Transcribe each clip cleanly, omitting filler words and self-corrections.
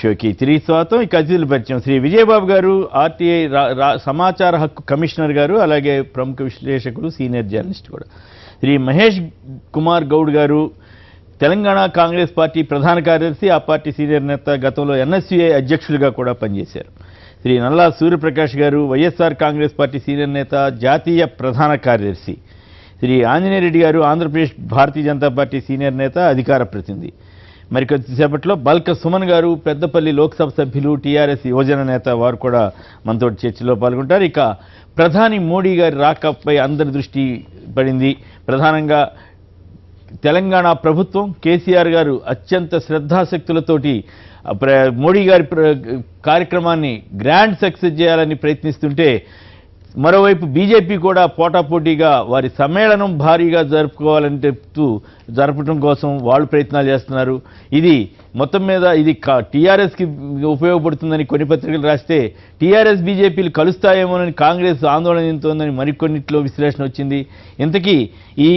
షోకి తిరిగి స్వాగతం. ఇక అతిథుల పరిచయం శ్రీ విజయబాబు గారు, ఆర్టీఐ సమాచార హక్కు కమిషనర్ గారు, అలాగే ప్రముఖ విశ్లేషకులు, సీనియర్ జర్నలిస్ట్ కూడా. శ్రీ మహేష్ కుమార్ గౌడ్ గారు, తెలంగాణ కాంగ్రెస్ పార్టీ ప్రధాన కార్యదర్శి, ఆ పార్టీ సీనియర్ నేత, గతంలో ఎన్ఎస్యుఐ అధ్యక్షులుగా కూడా పనిచేశారు. శ్రీ నల్లా సూర్యప్రకాష్ గారు, వైఎస్ఆర్ కాంగ్రెస్ పార్టీ సీనియర్ నేత, జాతీయ ప్రధాన కార్యదర్శి. శ్రీ ఆంజనేయ రెడ్డి గారు, ఆంధ్రప్రదేశ్ భారతీయ జనతా పార్టీ సీనియర్ నేత, అధికార ప్రతినిధి. మరి కొద్దిసేపట్లో బల్క సుమన్ గారు, పెద్దపల్లి లోక్సభ సభ్యులు, టీఆర్ఎస్ యువజన నేత, వారు కూడా మనతో చర్చలో పాల్గొంటారు. ఇక ప్రధాని మోడీ గారి రాకపై అందరి దృష్టి పడింది. ప్రధానంగా తెలంగాణ ప్రభుత్వం, కేసీఆర్ గారు అత్యంత శ్రద్ధాశక్తులతోటి మోడీ గారి కార్యక్రమాన్ని గ్రాండ్ సక్సెస్ చేయాలని ప్రయత్నిస్తుంటే, మరోవైపు బీజేపీ కూడా పోటాపోటీగా వారి సమ్మేళనం భారీగా జరుపుకోవాలని చెప్తూ జరపడం కోసం వాళ్ళు ప్రయత్నాలు చేస్తున్నారు. ఇది మొత్తం మీద ఇది టీఆర్ఎస్కి ఉపయోగపడుతుందని కొన్ని పత్రికలు రాస్తే, టీఆర్ఎస్ బీజేపీలు కలుస్తాయేమోనని కాంగ్రెస్ ఆందోళన చెందుతోందని మరికొన్నిట్లో విశ్లేషణ వచ్చింది. ఇంతకీ ఈ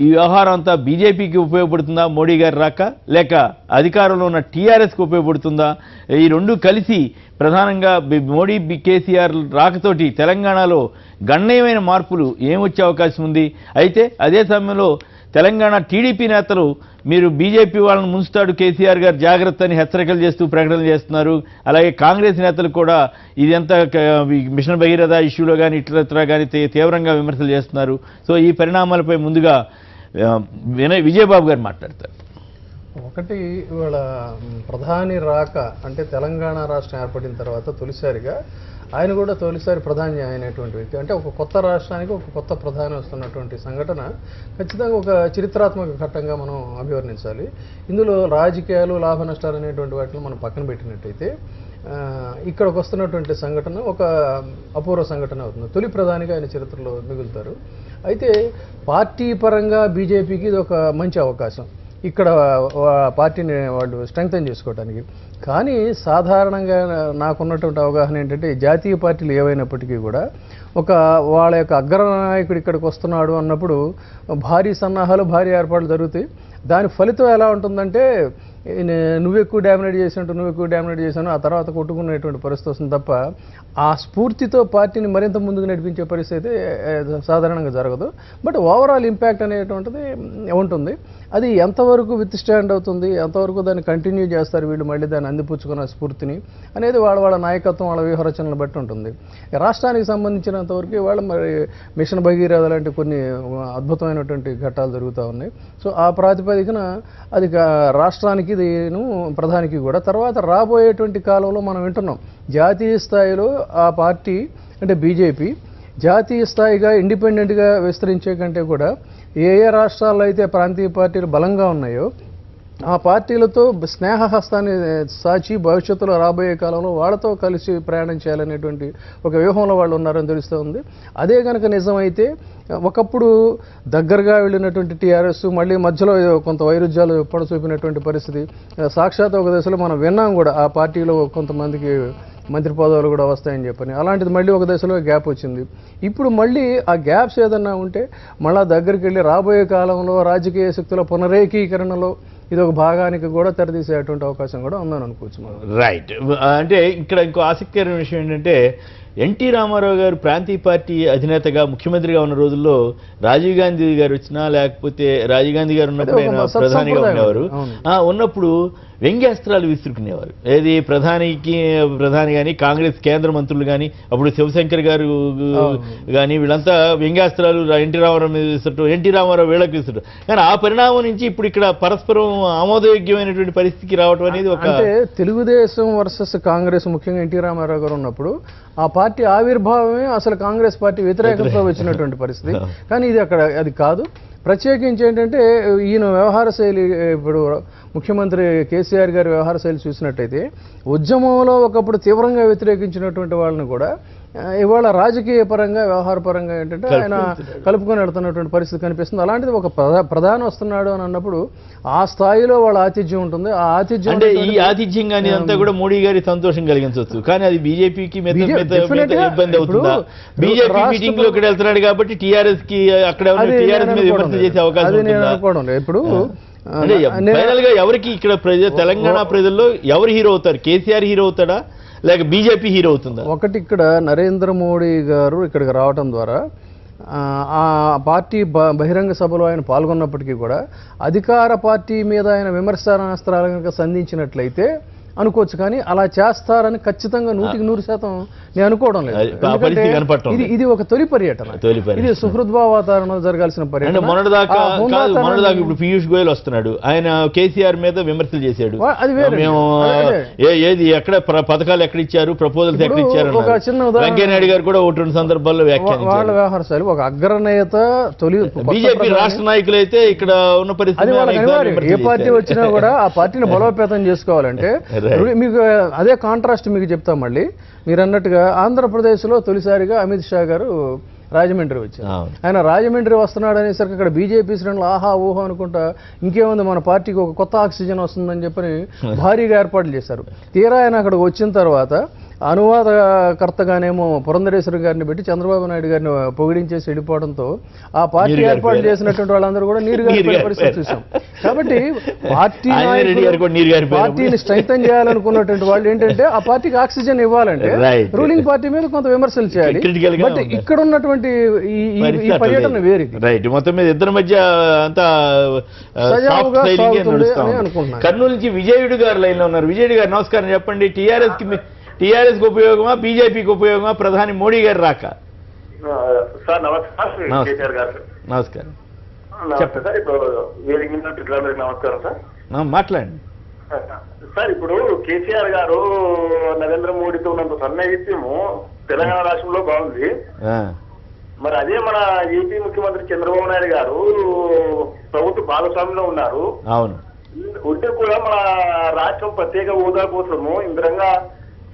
వ్యవహారం అంతా బీజేపీకి ఉపయోగపడుతుందా మోడీ గారు రాక, లేక అధికారంలో ఉన్న టీఆర్ఎస్కి ఉపయోగపడుతుందా? ఈ రెండు కలిసి ప్రధానంగా మోడీ కేసీఆర్ రాకతోటి తెలంగాణలో గణనీయమైన మార్పులు ఏమొచ్చే అవకాశం ఉంది. అయితే అదే సమయంలో తెలంగాణ టీడీపీ నేతలు, మీరు బీజేపీ వాళ్ళని ముంచుతాడు కేసీఆర్ గారు, జాగ్రత్త అని హెచ్చరికలు చేస్తూ ప్రకటనలు చేస్తున్నారు. అలాగే కాంగ్రెస్ నేతలు కూడా ఇదంతా మిషన్ భగీరథ ఇష్యూలో కానీ ఇతరత్రా కానీ తీవ్రంగా విమర్శలు చేస్తున్నారు. సో ఈ పరిణామాలపై ముందుగా విజయబాబు గారు మాట్లాడతారు. ఒకటి, ఇవాళ ప్రధాని రాక అంటే తెలంగాణ రాష్ట్రం ఏర్పడిన తర్వాత తొలిసారిగా ఆయన కూడా తొలిసారి ప్రధాని అయినటువంటి వ్యక్తి. అంటే ఒక కొత్త రాష్ట్రానికి ఒక కొత్త ప్రధాని వస్తున్నటువంటి సంఘటన ఖచ్చితంగా ఒక చరిత్రాత్మక ఘట్టంగా మనం అభివర్ణించాలి. ఇందులో రాజకీయాలు, లాభ నష్టాలు అనేటువంటి వాటిని మనం పక్కన పెట్టినట్టయితే ఇక్కడికి వస్తున్నటువంటి సంఘటన ఒక అపూర్వ సంఘటన అవుతుంది. తొలి ప్రధానిగా ఆయన చరిత్రలో మిగులుతారు. అయితే పార్టీ పరంగా బీజేపీకి ఇది ఒక మంచి అవకాశం, ఇక్కడ పార్టీని వాళ్ళు స్ట్రెంగ్తన్ చేసుకోవడానికి. కానీ సాధారణంగా నాకున్నటువంటి అవగాహన ఏంటంటే, జాతీయ పార్టీలు ఏవైనప్పటికీ కూడా వాళ్ళ యొక్క అగ్రనాయకుడు ఇక్కడికి వస్తున్నాడు అన్నప్పుడు భారీ సన్నాహాలు, భారీ ఏర్పాట్లు జరుగుతాయి. దాని ఫలితం ఎలా ఉంటుందంటే, నువ్వు ఎక్కువ డామినేట్ చేశాను, ఆ తర్వాత కొట్టుకునేటువంటి పరిస్థితి వస్తుంది తప్ప ఆ స్ఫూర్తితో పార్టీని మరింత ముందుకు నడిపించే పరిస్థితి సాధారణంగా జరగదు. బట్ ఓవరాల్ ఇంపాక్ట్ అనేటువంటిది ఉంటుంది. అది ఎంతవరకు విత్ స్టాండ్ అవుతుంది, ఎంతవరకు దాన్ని కంటిన్యూ చేస్తారు వీళ్ళు, మళ్ళీ దాన్ని అందిపుచ్చుకున్న స్ఫూర్తిని అనేది వాళ్ళ నాయకత్వం, వాళ్ళ వ్యూహరచనలు బట్టి ఉంటుంది. రాష్ట్రానికి సంబంధించినంతవరకు వాళ్ళ మరి మిషన్ భగీరథ లాంటి కొన్ని అద్భుతమైనటువంటి ఘట్టాలు జరుగుతూ ఉన్నాయి. సో ఆ ప్రాతిపదికన అది రాష్ట్రానికి, ప్రధానికి కూడా తర్వాత రాబోయేటువంటి కాలంలో మనం వింటున్నాం, జాతీయ స్థాయిలో ఆ పార్టీ అంటే బీజేపీ జాతీయ స్థాయిగా ఇండిపెండెంట్గా విస్తరించే కంటే కూడా ఏ రాష్ట్రాల్లో అయితే ప్రాంతీయ పార్టీలు బలంగా ఉన్నాయో ఆ పార్టీలతో స్నేహహస్తాన్ని సాచి భవిష్యత్తులో రాబోయే కాలంలో వాళ్ళతో కలిసి ప్రయాణం చేయాలనేటువంటి ఒక వ్యూహంలో వాళ్ళు ఉన్నారని తెలుస్తూ ఉంది. అదే కనుక నిజమైతే ఒకప్పుడు దగ్గరగా వెళ్ళినటువంటి టీఆర్ఎస్ మళ్ళీ మధ్యలో కొంత వైరుధ్యాలు పొడ చూపినటువంటి పరిస్థితి సాక్షాత్ ఒక దశలో మనం విన్నాం కూడా, ఆ పార్టీలో కొంతమందికి మంత్రి పదవులు కూడా వస్తాయని చెప్పని. అలాంటిది మళ్ళీ ఒక దశలో గ్యాప్ వచ్చింది. ఇప్పుడు మళ్ళీ ఆ గ్యాప్స్ ఏదన్నా ఉంటే మళ్ళీ దగ్గరికి వెళ్ళి రాబోయే కాలంలో రాజకీయ శక్తుల పునరేకీకరణలో ఇది ఒక భాగానికి కూడా తెరదీసేటువంటి అవకాశం కూడా ఉందని అనుకోవచ్చు. రైట్. అంటే ఇక్కడ ఇంకో ఆసక్తికరమైన విషయం ఏంటంటే, ఎన్టీ రామారావు గారు ప్రాంతీయ పార్టీ అధినేతగా ముఖ్యమంత్రిగా ఉన్న రోజుల్లో రాజీవ్ గాంధీ గారు వచ్చినా, లేకపోతే రాజీవ్ గాంధీ గారు ఉన్నప్పుడు ఆయన ప్రధానిగా ఉండేవారు, ఉన్నప్పుడు వ్యంగ్యాస్త్రాలు విసురుకునేవారు. ఏది ప్రధాని కానీ, కాంగ్రెస్ కేంద్ర మంత్రులు కానీ, అప్పుడు శివశంకర్ గారు కానీ, వీళ్ళంతా వ్యంగ్యాస్త్రాలు ఎన్టీ రామారావు మీద విసరటం, ఎన్టీ రామారావు వీళ్ళకి విసరటం. కానీ ఆ పరిణామం నుంచి ఇప్పుడు ఇక్కడ పరస్పరం ఆమోదయోగ్యమైనటువంటి పరిస్థితికి రావడం అనేది ఒక, అంటే తెలుగుదేశం వర్సెస్ కాంగ్రెస్, ముఖ్యంగా ఎన్టీ రామారావు గారు ఉన్నప్పుడు ఆ పార్టీ ఆవిర్భావమే అసలు కాంగ్రెస్ పార్టీ వ్యతిరేకంతో వచ్చినటువంటి పరిస్థితి. కానీ ఇది అక్కడ అది కాదు. ప్రత్యేకించి ఏంటంటే ఈయన వ్యవహార శైలి, ఇప్పుడు ముఖ్యమంత్రి కేసీఆర్ గారి వ్యవహార శైలి చూసినట్టయితే ఉద్యమంలో ఒకప్పుడు తీవ్రంగా వ్యతిరేకించినటువంటి వాళ్ళని కూడా ఇవాళ రాజకీయ పరంగా, వ్యవహార పరంగా ఏంటంటే ఆయన కలుపుకొని వెళ్తున్నటువంటి పరిస్థితి కనిపిస్తుంది. అలాంటిది ఒక ప్రధాని వస్తున్నాడు అని అన్నప్పుడు ఆ స్థాయిలో వాళ్ళ ఆతిథ్యం ఉంటుంది. ఆ ఆతిథ్యం అంటే ఈ ఆతిథ్యం కానీ అంతా కూడా మోడీ గారి సంతోషం కలిగించవచ్చు. కానీ అది బీజేపీకి ఇబ్బంది అవుతుందా? బీజేపీ మీటింగ్ లో ఇక్కడ వెళ్తున్నాడు కాబట్టి టీఆర్ఎస్ కి అక్కడ టీఆర్ఎస్ మీద విమర్శ చేసే అవకాశం నేను అనుకోవడం లేదు. ఇప్పుడు అంటే ఫైనల్ గా ఎవరికి ఇక్కడ తెలంగాణ ప్రజల్లో ఎవరు హీరో అవుతారు? కేసీఆర్ హీరో అవుతాడా లేక బీజేపీ హీరో అవుతుందా? ఒకటి, ఇక్కడ నరేంద్ర మోడీ గారు ఇక్కడికి రావడం ద్వారా ఆ పార్టీ బహిరంగ సభలో ఆయన పాల్గొన్నప్పటికీ కూడా అధికార పార్టీ మీద ఆయన విమర్శనాస్త్రాలు కనుక సంధించినట్లయితే అనుకోవచ్చు, కానీ అలా చేస్తారని ఖచ్చితంగా 100% నేను అనుకోవడం లేదు. ఎందుకంటే ఇది ఒక తొలి పర్యటన, ఇది సుహృద్భావ వాతావరణంలో జరగాల్సిన పర్యటన. మొన్నటిదాకా ఇప్పుడు పీయూష్ గోయల్ వస్తున్నాడు, ఆయన కేసీఆర్ మీద విమర్శలు చేశాడు. అది వేరే, మేము ఏది ఎక్కడ పథకాలు ఎక్కడ ఇచ్చారు, ప్రపోజల్స్ ఎక్కడ ఇచ్చారు. ఒక చిన్న వెంకయ్యనాయుడు గారు కూడా 1-2 సందర్భాల్లో వ్యాఖ్యానించారు. వాళ్ళ వ్యవహార శైలి ఒక అగ్రనేత తొలి బీజేపీ రాష్ట్ర నాయకులు అయితే ఇక్కడ ఉన్న పరిస్థితి ఏ పార్టీ వచ్చినా కూడా ఆ పార్టీని బలోపేతం చేసుకోవాలంటే మీకు అదే కాంట్రాస్ట్ మీకు చెప్తాం. మళ్ళీ మీరు అన్నట్టుగా ఆంధ్రప్రదేశ్లో తొలిసారిగా అమిత్ షా గారు రాజమండ్రి వచ్చారు. ఆయన రాజమండ్రి వస్తున్నాడు అనేసరికి అక్కడ బీజేపీ శ్రేణులు ఆహా ఊహా అనుకుంటా ఇంకేముంది మన పార్టీకి ఒక కొత్త ఆక్సిజన్ వస్తుందని చెప్పని భారీగా ఏర్పాట్లు చేశారు. తీరా ఆయన అక్కడికి వచ్చిన తర్వాత అనువాదకర్తగానేమో పురంధరేశ్వరి గారిని పెట్టి చంద్రబాబు నాయుడు గారిని పొగిడించేసి వెళ్ళిపోవడంతో ఆ పార్టీ ఏర్పాటు చేసినటువంటి వాళ్ళందరూ కూడా నీరు గారి పరిస్థితి చూసాం. కాబట్టి పార్టీని స్ట్రెంగ్తన్ చేయాలనుకున్నటువంటి వాళ్ళు ఏంటంటే ఆ పార్టీకి ఆక్సిజన్ ఇవ్వాలంటే రూలింగ్ పార్టీ మీద కొంత విమర్శలు చేయాలి. బట్ ఇక్కడ ఉన్నటువంటి ఈ పర్యటన వేరే. రైట్, మొత్తం మీద ఇద్దరి మధ్య అంతా అనుకుంటున్నాను. కర్నూలు నుంచి విజయుడు గారు లైన్ లో ఉన్నారు. విజయుడు గారు నమస్కారం, చెప్పండి. టీఆర్ఎస్ కి ఉపయోగమా బీజేపీకి ఉపయోగమా ప్రధాని మోడీ గారు రాక? సార్ నమస్కారం. నమస్కారం సార్. ఇప్పుడు నమస్కారం సార్. మాట్లాడండి సార్. ఇప్పుడు కేసీఆర్ గారు నరేంద్ర మోడీతో ఉన్నంత సన్నిహిత్యము తెలంగాణ రాష్ట్రంలో బాగుంది. మరి అదే మన ఏపీ ముఖ్యమంత్రి చంద్రబాబు నాయుడు గారు ప్రభుత్వ భాగస్వామ్యంలో ఉన్నారు. అవును, ఉంటే కూడా మన రాష్ట్రం ప్రత్యేక హోదా కోసము ఇంద్రంగా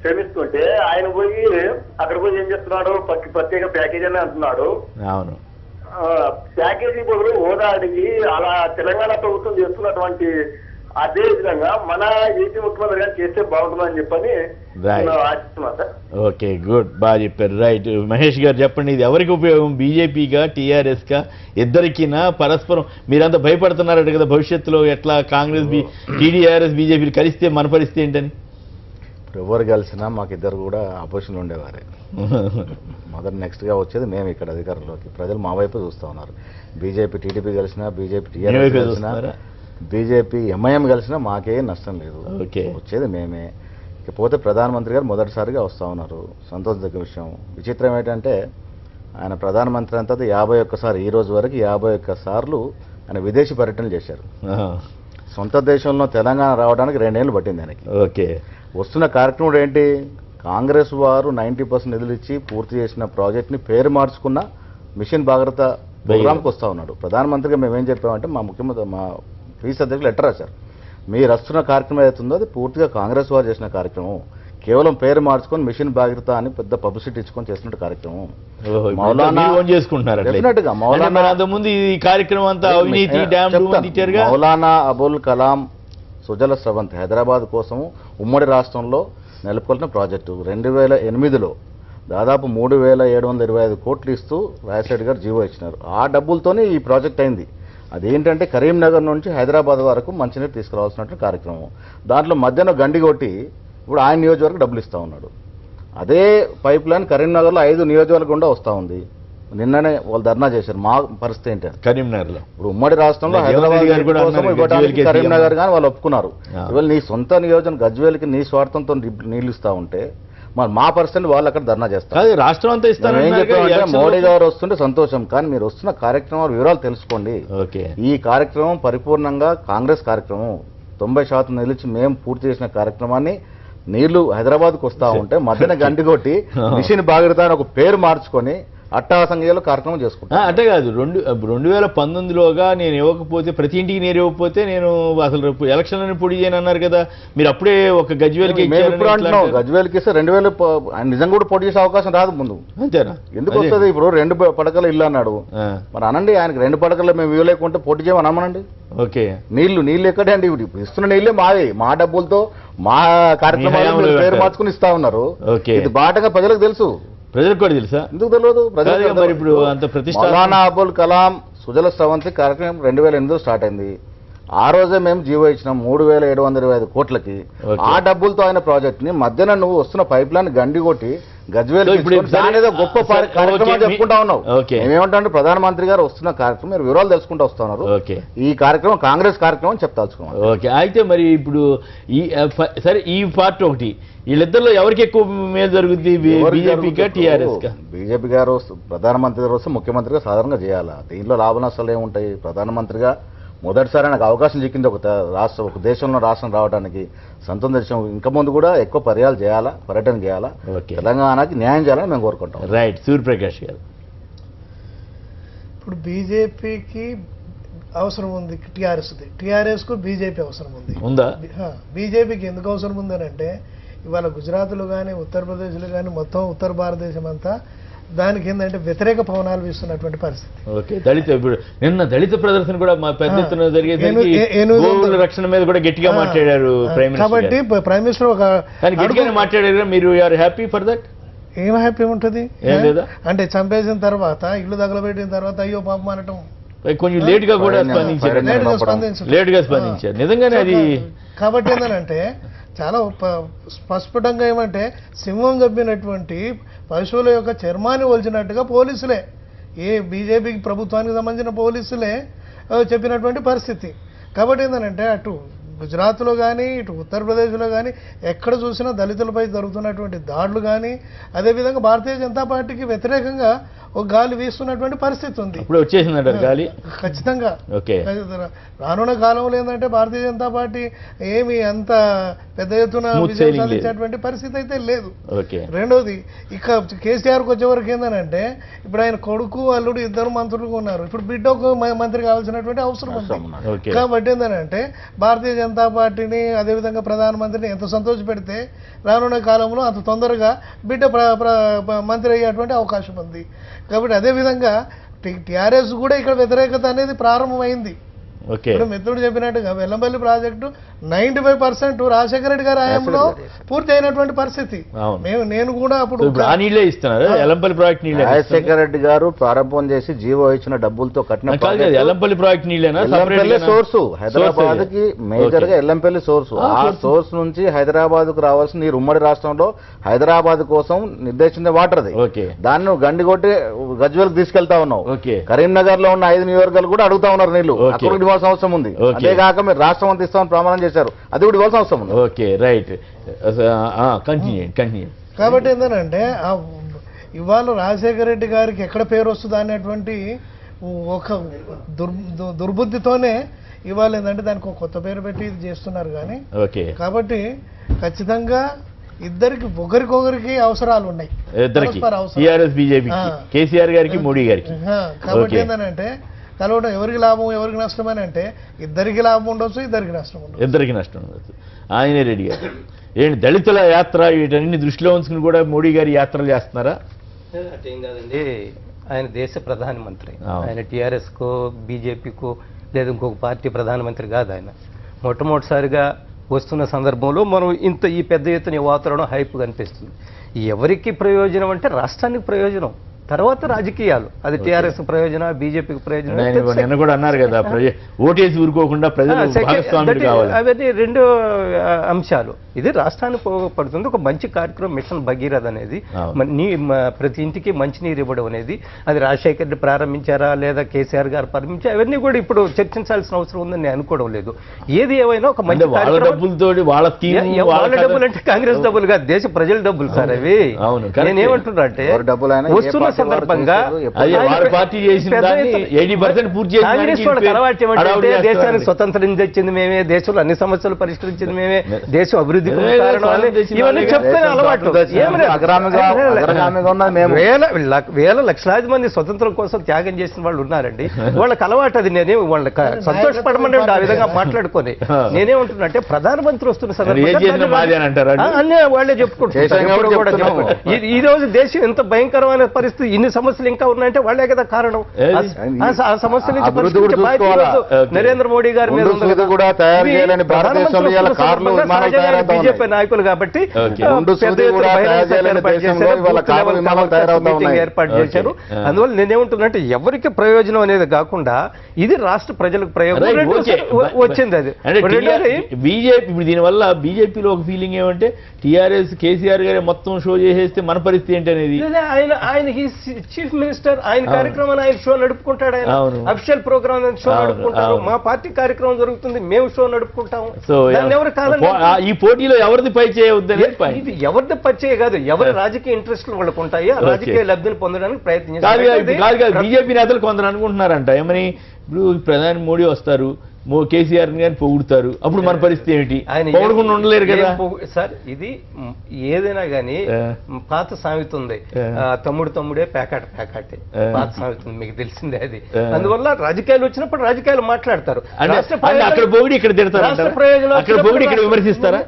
శ్రమిస్తుంటే ఆయన పోయి అక్కడ పోయి ఏం చేస్తున్నాడు, ప్రత్యేక ప్యాకేజీ అని అంటున్నాడు. అవును, ప్యాకేజీ బదులు హోదా అడిగి అలా తెలంగాణ ప్రభుత్వం చేస్తున్నటువంటి అదే విధంగా మన ఏపీ ముఖ్యమంత్రి గారు చేస్తే బాగుంటుందని చెప్పని ఆశిస్తున్నా సార్. ఓకే, గుడ్, బాగా చెప్పారు. రైట్, మహేష్ గారు చెప్పండి, ఇది ఎవరికి ఉపయోగం, బీజేపీగా టీఆర్ఎస్గా ఇద్దరికినా? పరస్పరం మీరంతా భయపడుతున్నారట కదా భవిష్యత్తులో ఎట్లా కాంగ్రెస్ టీడీఆర్ఎస్ బీజేపీలు కలిస్తే మన పరిస్థితి ఏంటని? ఇప్పుడు ఎవరు కలిసినా మాకు ఇద్దరు కూడా అపోజిషన్ ఉండేవారే. నెక్స్ట్గా వచ్చేది మేము ఇక్కడ అధికారంలోకి. ప్రజలు మా వైపు చూస్తూ ఉన్నారు. బీజేపీ టీడీపీ కలిసినా, బీజేపీ టీఆర్ఎస్ కలిసినా, బీజేపీ ఎంఐఎం కలిసినా మాకే నష్టం లేదు. వచ్చేది మేమే. ఇకపోతే ప్రధానమంత్రి గారు మొదటిసారిగా వస్తూ ఉన్నారు, సంతోషదగ్గ విషయం. విచిత్రం ఏంటంటే ఆయన ప్రధానమంత్రి అంతా 51 సార్లు, ఈ రోజు వరకు 51 సార్లు ఆయన విదేశీ పర్యటనలు చేశారు. సొంత దేశంలో తెలంగాణ రావడానికి 2 ఏళ్ళు పట్టింది ఆయనకి. ఓకే, వస్తున్న కార్యక్రమం ఏంటి? కాంగ్రెస్ వారు 90% నిధులు ఇచ్చి పూర్తి చేసిన ప్రాజెక్ట్ని పేరు మార్చుకున్న మిషన్ భాగీరథ ప్రోగ్రామ్కి వస్తూ ఉన్నాడు. ప్రధానమంత్రిగా మేమేం చెప్పామంటే మా ముఖ్యమంత్రి మా పీసీ అధ్యక్షులు లెటర్ రాశారు, మీరు వస్తున్న కార్యక్రమం ఏదైతుందో అది పూర్తిగా కాంగ్రెస్ వారు చేసిన కార్యక్రమం, కేవలం పేరు మార్చుకొని మిషన్ భాగీరథ అని పెద్ద పబ్లిసిటీ ఇచ్చుకొని చేస్తున్న కార్యక్రమం. మౌలానా అబుల్ కలాం సుజల స్రవంతి హైదరాబాద్ కోసము ఉమ్మడి రాష్ట్రంలో నెలకొల్పిన ప్రాజెక్టు 2008లో దాదాపు 3725 కోట్లు ఇస్తూ రాజశేఖర్ గారు జీవో ఇచ్చినారు. ఆ డబ్బులతోనే ఈ ప్రాజెక్ట్ అయింది. అదేంటంటే కరీంనగర్ నుంచి హైదరాబాద్ వరకు మంచినీరు తీసుకురావాల్సినటువంటి కార్యక్రమం. దాంట్లో మధ్యాహ్నం గండి కొట్టి ఇప్పుడు ఆయన నియోజకవర్గం డబ్బులు ఇస్తూ ఉన్నాడు. అదే పైప్ లైన్ కరీంనగర్లో 5 నియోజకవర్గం గుండా వస్తూ ఉంది. నిన్ననే వాళ్ళు ధర్నా చేశారు. మా పరిస్థితి ఏంటి కరీంనగర్లో? ఇప్పుడు ఉమ్మడి రాష్ట్రంలో హైదరాబాద్ కరీంనగర్ కానీ వాళ్ళు ఒప్పుకున్నారు. ఇవాళ నీ సొంత నియోజకవర్గం గజ్వేల్కి నీ స్వార్థంతో నీళ్లు ఇస్తా ఉంటే మరి మా పరిస్థితి వాళ్ళు అక్కడ ధర్నా చేస్తారు. రాష్ట్రం అంతా ఇస్తారు. ఏం చెప్పామంటే మోడీ గారు వస్తుంటే సంతోషం, కానీ మీరు వస్తున్న కార్యక్రమాల వివరాలు తెలుసుకోండి. ఈ కార్యక్రమం పరిపూర్ణంగా కాంగ్రెస్ కార్యక్రమం. 90% నిలిచి మేము పూర్తి చేసిన కార్యక్రమాన్ని నీళ్లు హైదరాబాద్కు వస్తూ ఉంటే మధ్యన గంటి కొట్టి మిషన్ భాగీరథ అని ఒక పేరు మార్చుకొని అట్టాసంఖ్యలో కార్యక్రమం చేసుకుంటాను. అంటే కాదు, 2019లోగా నేను ఇవ్వకపోతే, ప్రతి ఇంటికి నేను ఇవ్వకపోతే నేను అసలు ఎలక్షన్లను పొడి చేయను అన్నారు కదా మీరు. అప్పుడే ఒక గజ్వేల్కి అంటున్నాం, గజ్వేల్కి ఇస్తే 2000 నిజంగా కూడా పొడి చేసే అవకాశం రాదు ముందు. అంతేనా? ఎందుకు వస్తుంది? ఇప్పుడు 2 పడకల ఇల్లు అన్నాడు, మరి అనండి ఆయనకి 2 పడకల్లో మేము ఇవ్వలేకుంటే పోటీ చేయమని అమ్మనండి. ఓకే, నీళ్లు ఎక్కడే అండి? ఇప్పుడు ఇస్తున్న నీళ్ళే మావే, మా డబ్బులతో మా కార్యక్రమాలు పేరు మార్చుకుని ఇస్తా ఉన్నారు. ఇది బాటగా ప్రజలకు తెలుసు. ప్రజలకు కూడా తెలుసా? ఎందుకు తెలియదు? ఇప్పుడు అంత ప్రతిష్ట మౌలానా అబుల్ కలాం సుజల స్రవంతి కార్యక్రమం 2008లో స్టార్ట్ అయింది. ఆ రోజే మేము జీవో ఇచ్చినాం 3,725 కోట్లకి. ఆ డబ్బులతో ఆయన ప్రాజెక్ట్ ని మధ్యన నువ్వు వస్తున్న పైప్ లైన్ గండి కొట్టి గజ్వేల్ ఏదో గొప్ప కార్యక్రమం చెప్పుకుంటా ఉన్నావు. మేమేమంటే ప్రధానమంత్రి గారు వస్తున్న కార్యక్రమం మీరు వివరాలు తెలుసుకుంటూ వస్తున్నారు. ఈ కార్యక్రమం కాంగ్రెస్ కార్యక్రమం చెప్తాల్సుకున్నాం. ఓకే, అయితే మరి ఇప్పుడు ఈ సరే ఈ పార్ట్ ఒకటి, వీళ్ళిద్దరిలో ఎవరికి ఎక్కువ మేలు జరుగుతుంది, బీజేపీగా టీఆర్ఎస్? బీజేపీ గారు ప్రధానమంత్రి గారు వస్తే ముఖ్యమంత్రిగా సాధారణంగా చేయాలా, దీంట్లో లాభ నష్టాలు ఏముంటాయి? ప్రధానమంత్రిగా మొదటిసారి నాకు అవకాశం చిక్కింది ఒక దేశంలో రాష్ట్రం రావడానికి, సంతోషం. ఇంకా ముందు కూడా ఎక్కువ పర్యటన చేయాలా, తెలంగాణకి న్యాయం చేయాలని మేము కోరుకుంటాం. రైట్, సూర్యప్రకాష్ గారు. ఇప్పుడు బీజేపీకి అవసరం ఉంది, టీఆర్ఎస్కు బీజేపీ అవసరం ఉంది. ఉందా? బీజేపీకి ఎందుకు అవసరం ఉందనంటే ఇవాళ గుజరాత్లో కానీ ఉత్తరప్రదేశ్లో కానీ మొత్తం ఉత్తర భారతదేశం అంతా దానికి ఏంటంటే వ్యతిరేక పవనాలు వీస్తున్నటువంటి పరిస్థితి. ఓకే, ఇప్పుడు నిన్న దళిత ప్రదర్శన కూడా మా పెద్ద ఎత్తున జరిగేది, రక్షణ మీద కూడా గట్టిగా మాట్లాడారు ప్రైమ్ మినిస్టర్. కాబట్టి ప్రైమ్ మినిస్టర్ ఒక గట్టిగానే మాట్లాడారు. మీరు ఆర్ హ్యాపీ ఫర్ దట్? ఏం హ్యాపీ ఉంటుంది అంటే చంపేసిన తర్వాత ఇల్లు తగలబెట్టిన తర్వాత అయ్యో పాపం అనటం, కొంచెం లేట్ గా కూడా స్పందించారు. నిజంగానే అది. కాబట్టి ఏంటంటే చాలా స్పష్టంగా ఏమంటే సింహం చంపినటువంటి పశువుల యొక్క చర్మాన్ని ఒలిచినట్టుగా పోలీసులే, ఏ బీజేపీకి ప్రభుత్వానికి సంబంధించిన పోలీసులే చెప్పినటువంటి పరిస్థితి. కాబట్టి ఏంటంటే అటు గుజరాత్లో కానీ ఇటు ఉత్తరప్రదేశ్లో కానీ ఎక్కడ చూసినా దళితులపై జరుగుతున్నటువంటి దాడులు కానీ, అదేవిధంగా భారతీయ జనతా పార్టీకి వ్యతిరేకంగా ఒక గాలి వీస్తున్నటువంటి పరిస్థితి ఉంది. ఇప్పుడు వచ్చేసిందంటారు గాలి ఖచ్చితంగా. రానున్న కాలంలో ఏంటంటే భారతీయ జనతా పార్టీ ఏమి అంత పెద్ద ఎత్తున విజయం సాధించేటువంటి పరిస్థితి అయితే లేదు. రెండోది ఇక కేసీఆర్కి వచ్చేవరకు ఏంటంటే ఇప్పుడు ఆయన కొడుకు అల్లుడు ఇద్దరు మంత్రులుగా ఉన్నారు, ఇప్పుడు బిడ్డకు మంత్రి కావాల్సినటువంటి అవసరం ఉంది. కాబట్టి ఏంటంటే భారతీయ జనతా పార్టీని అదేవిధంగా ప్రధానమంత్రిని ఎంత సంతోష పెడితే రానున్న కాలంలో అంత తొందరగా బిడ్డ మంత్రి అయ్యేటువంటి అవకాశం ఉంది. కాబట్టి అదేవిధంగా టీఆర్ఎస్ కూడా ఇక్కడ వ్యతిరేకత అనేది ప్రారంభమైంది. ఇప్పుడు మిత్రుడు చెప్పినట్టుగా వెల్లంపల్లి ప్రాజెక్టు 95% రాజశేఖర రెడ్డి గారి హయాంలో పూర్తి అయినటువంటి పరిస్థితి. నేను కూడా అప్పుడు రాజశేఖర రెడ్డి గారు ప్రారంభం చేసి జీవో ఇచ్చిన డబ్బులతో కట్టిన ఎల్లంపల్లి ప్రాజెక్ట్ నీళ్ళేనా? సోర్సు హైదరాబాద్ కి మేజర్ గా ఎల్లంపల్లి సోర్సు. ఆ సోర్స్ నుంచి హైదరాబాద్ కు రావాల్సిన నీరు ఉమ్మడి రాష్ట్రంలో హైదరాబాద్ కోసం నిర్దేశించిన వాటర్ అది. దాన్ని నువ్వు గండి కొట్టి గజ్వేల్ తీసుకెళ్తా ఉన్నావు. కరీంనగర్ లో ఉన్న 5 నియోజకవర్గాలు కూడా అడుగుతా ఉన్నారు నీళ్లు, ఇవ్వాల్సిన అవసరం ఉంది. అదే కాక మీరు రాష్ట్రం అంతా ఇస్తామని ప్రమాణం చేశారు, అది కూడా ఇవ్వాల్సిన అవసరం ఉంది. Okay, right, continue. కాబట్టి ఏంటంటే ఇవాళ రాజశేఖర రెడ్డి గారికి ఎక్కడ పేరు వస్తుంది అనేటువంటి ఒక దుర్బుద్ధితోనే ఇవాళ ఏంటంటే దానికి ఒక కొత్త పేరు పెట్టి ఇది చేస్తున్నారు. కానీ కాబట్టి ఖచ్చితంగా ఒకరికొకరికి అవసరాలు ఉన్నాయి. కేసీఆర్ గారికి మోడీ గారికి. కాబట్టి ఏంటంటే కలవడం ఎవరికి లాభం ఎవరికి నష్టం అని అంటే ఇద్దరికి లాభం ఉండొచ్చు, ఇద్దరికి నష్టం ఉండొచ్చు. ఆయనే రెడ్డి గారు ఏంటి దళితుల యాత్ర వీటన్ని దృష్టిలో ఉంచుకుని కూడా మోడీ గారి యాత్రలు చేస్తున్నారా? అదేం కాదండి, ఆయన దేశ ప్రధానమంత్రి. ఆయన టీఆర్ఎస్కో బీజేపీకో లేదా ఇంకొక పార్టీ ప్రధానమంత్రి కాదు. ఆయన మొట్టమొదటిసారిగా వస్తున్న సందర్భంలో మనం ఈ పెద్ద ఎత్తున వాతావరణం హైప్ కనిపిస్తుంది. ఎవరికి ప్రయోజనం అంటే రాష్ట్రానికి ప్రయోజనం, తర్వాత రాజకీయాలు. అది టీఆర్ఎస్ ప్రయోజన, బీజేపీకి ప్రయోజనం కూడా అన్నారు కదా, ఓటేసి ఊరుకోకుండా అవన్నీ 2 అంశాలు. ఇది రాష్ట్రానికి ఉపయోగపడుతుంది. ఒక మంచి కార్యక్రమం మిషన్ భగీరథ అనేది, ప్రతి ఇంటికి మంచినీరు ఇవ్వడం అనేది, అది రాజశేఖర్ రెడ్డి ప్రారంభించారా లేదా కేసీఆర్ గారు ప్రారంభించారా అవన్నీ కూడా ఇప్పుడు చర్చించాల్సిన అవసరం ఉందని నేను అనుకోవడం లేదు. ఏది ఏమైనా ఒక మంచి వాళ్ళ డబ్బులు అంటే కాంగ్రెస్ డబ్బులు కాదు, దేశ ప్రజల డబ్బులు సార్ అవి. నేనేమంటున్నా అంటే వస్తున్న సందర్భంగా దేశానికి స్వతంత్రం తెచ్చింది మేమే, దేశంలో అన్ని సమస్యలు పరిష్కరించింది మేమే, దేశం అభివృద్ధి ఇవన్నీ చెప్తే అలవాటు. వేల లక్షలాది మంది స్వతంత్రం కోసం త్యాగం చేసిన వాళ్ళు ఉన్నారండి, వాళ్ళకి అలవాటు. అది నేనే వాళ్ళకి సంతోషపడమని ఆ విధంగా మాట్లాడుకొని నేనేమంటున్నా ప్రధానమంత్రి వస్తున్న సందర్భంగా అన్నీ వాళ్ళే చెప్పుకుంటున్నారు. ఈ రోజు దేశం ఎంత భయంకరమైన పరిస్థితి ఇన్ని సమస్యలు ఇంకా ఉన్నాయంటే వాళ్ళే కదా కారణం. ఆ సమస్య నుంచి అభివృద్ధి కూడా పరిష్కరించే బాధ్యత ఈరోజు నరేంద్ర మోడీ గారి మీద ఉంది కదా. కూడా తయారు చేయాలని భారతదేశంలో ఇవాళ కార్లు విమానాలు తయారవుతా ఉన్నాయి. బీజేపీ నాయకులు కాబట్టి గుండు సూది కూడా తయారు చేయాలని దేశంలో ఇవాళ కార్లు విమానాలు తయారవుతా ఉన్నాయి. ఏర్పాటు చేశారు. అందువల్ల నేనేమంటున్నానంటే ఎవరికి ప్రయోజనం అనేది కాకుండా ఇది రాష్ట్ర ప్రజలకు ప్రయోజనం వచ్చింది. అది బీజేపీ ఇప్పుడు దీనివల్ల బీజేపీలో ఒక ఫీలింగ్ ఏమంటే టీఆర్ఎస్ కేసీఆర్ గారే మొత్తం షో చేసేస్తే మన పరిస్థితి ఏంటి అనేది. ఆయన చీఫ్ మినిస్టర్, ఆయన కార్యక్రమాన్ని ఆయన షో నడుపుకుంటాడు. ఆయన అఫిషియల్ ప్రోగ్రామ్ షో నడుపుకుంటారు. మా పార్టీ కార్యక్రమం జరుగుతుంది, మేము షో నడుపుకుంటాము. ఎవరు కాదండి, ఈ పోటీలో ఎవరిది పై చేయవద్దని. ఇది ఎవరిది పరిచయ కాదు, ఎవరి రాజకీయ ఇంట్రెస్ట్లు వాళ్ళకు ఉంటాయి. ఆ రాజకీయ లబ్ధిని పొందడానికి ప్రయత్నం చేస్తారు. బీజేపీ నేతలు కొందరు అనుకుంటున్నారంట ఏమని, ఇప్పుడు ప్రధాని మోడీ వస్తారు, కేసీఆర్ గారిని పొగుడుతారు, అప్పుడు మన పరిస్థితి ఏమిటి, పొగడకుండా ఉండలేరు కదా సార్. ఇది ఏదైనా కానీ పాత సామెత ఉంది, తమ్ముడు తమ్ముడే పేకాట పేకాటే, పాత సామెత ఉంది, మీకు తెలిసిందే అది. అందువల్ల రాజకీయాలు వచ్చినప్పుడు రాజకీయాలు మాట్లాడతారు. అక్కడ పొగిడి ఇక్కడ తిడతారు, రాష్ట్ర ప్రయోజనాలు అక్కడ పొగిడి ఇక్కడ విమర్శిస్తారా?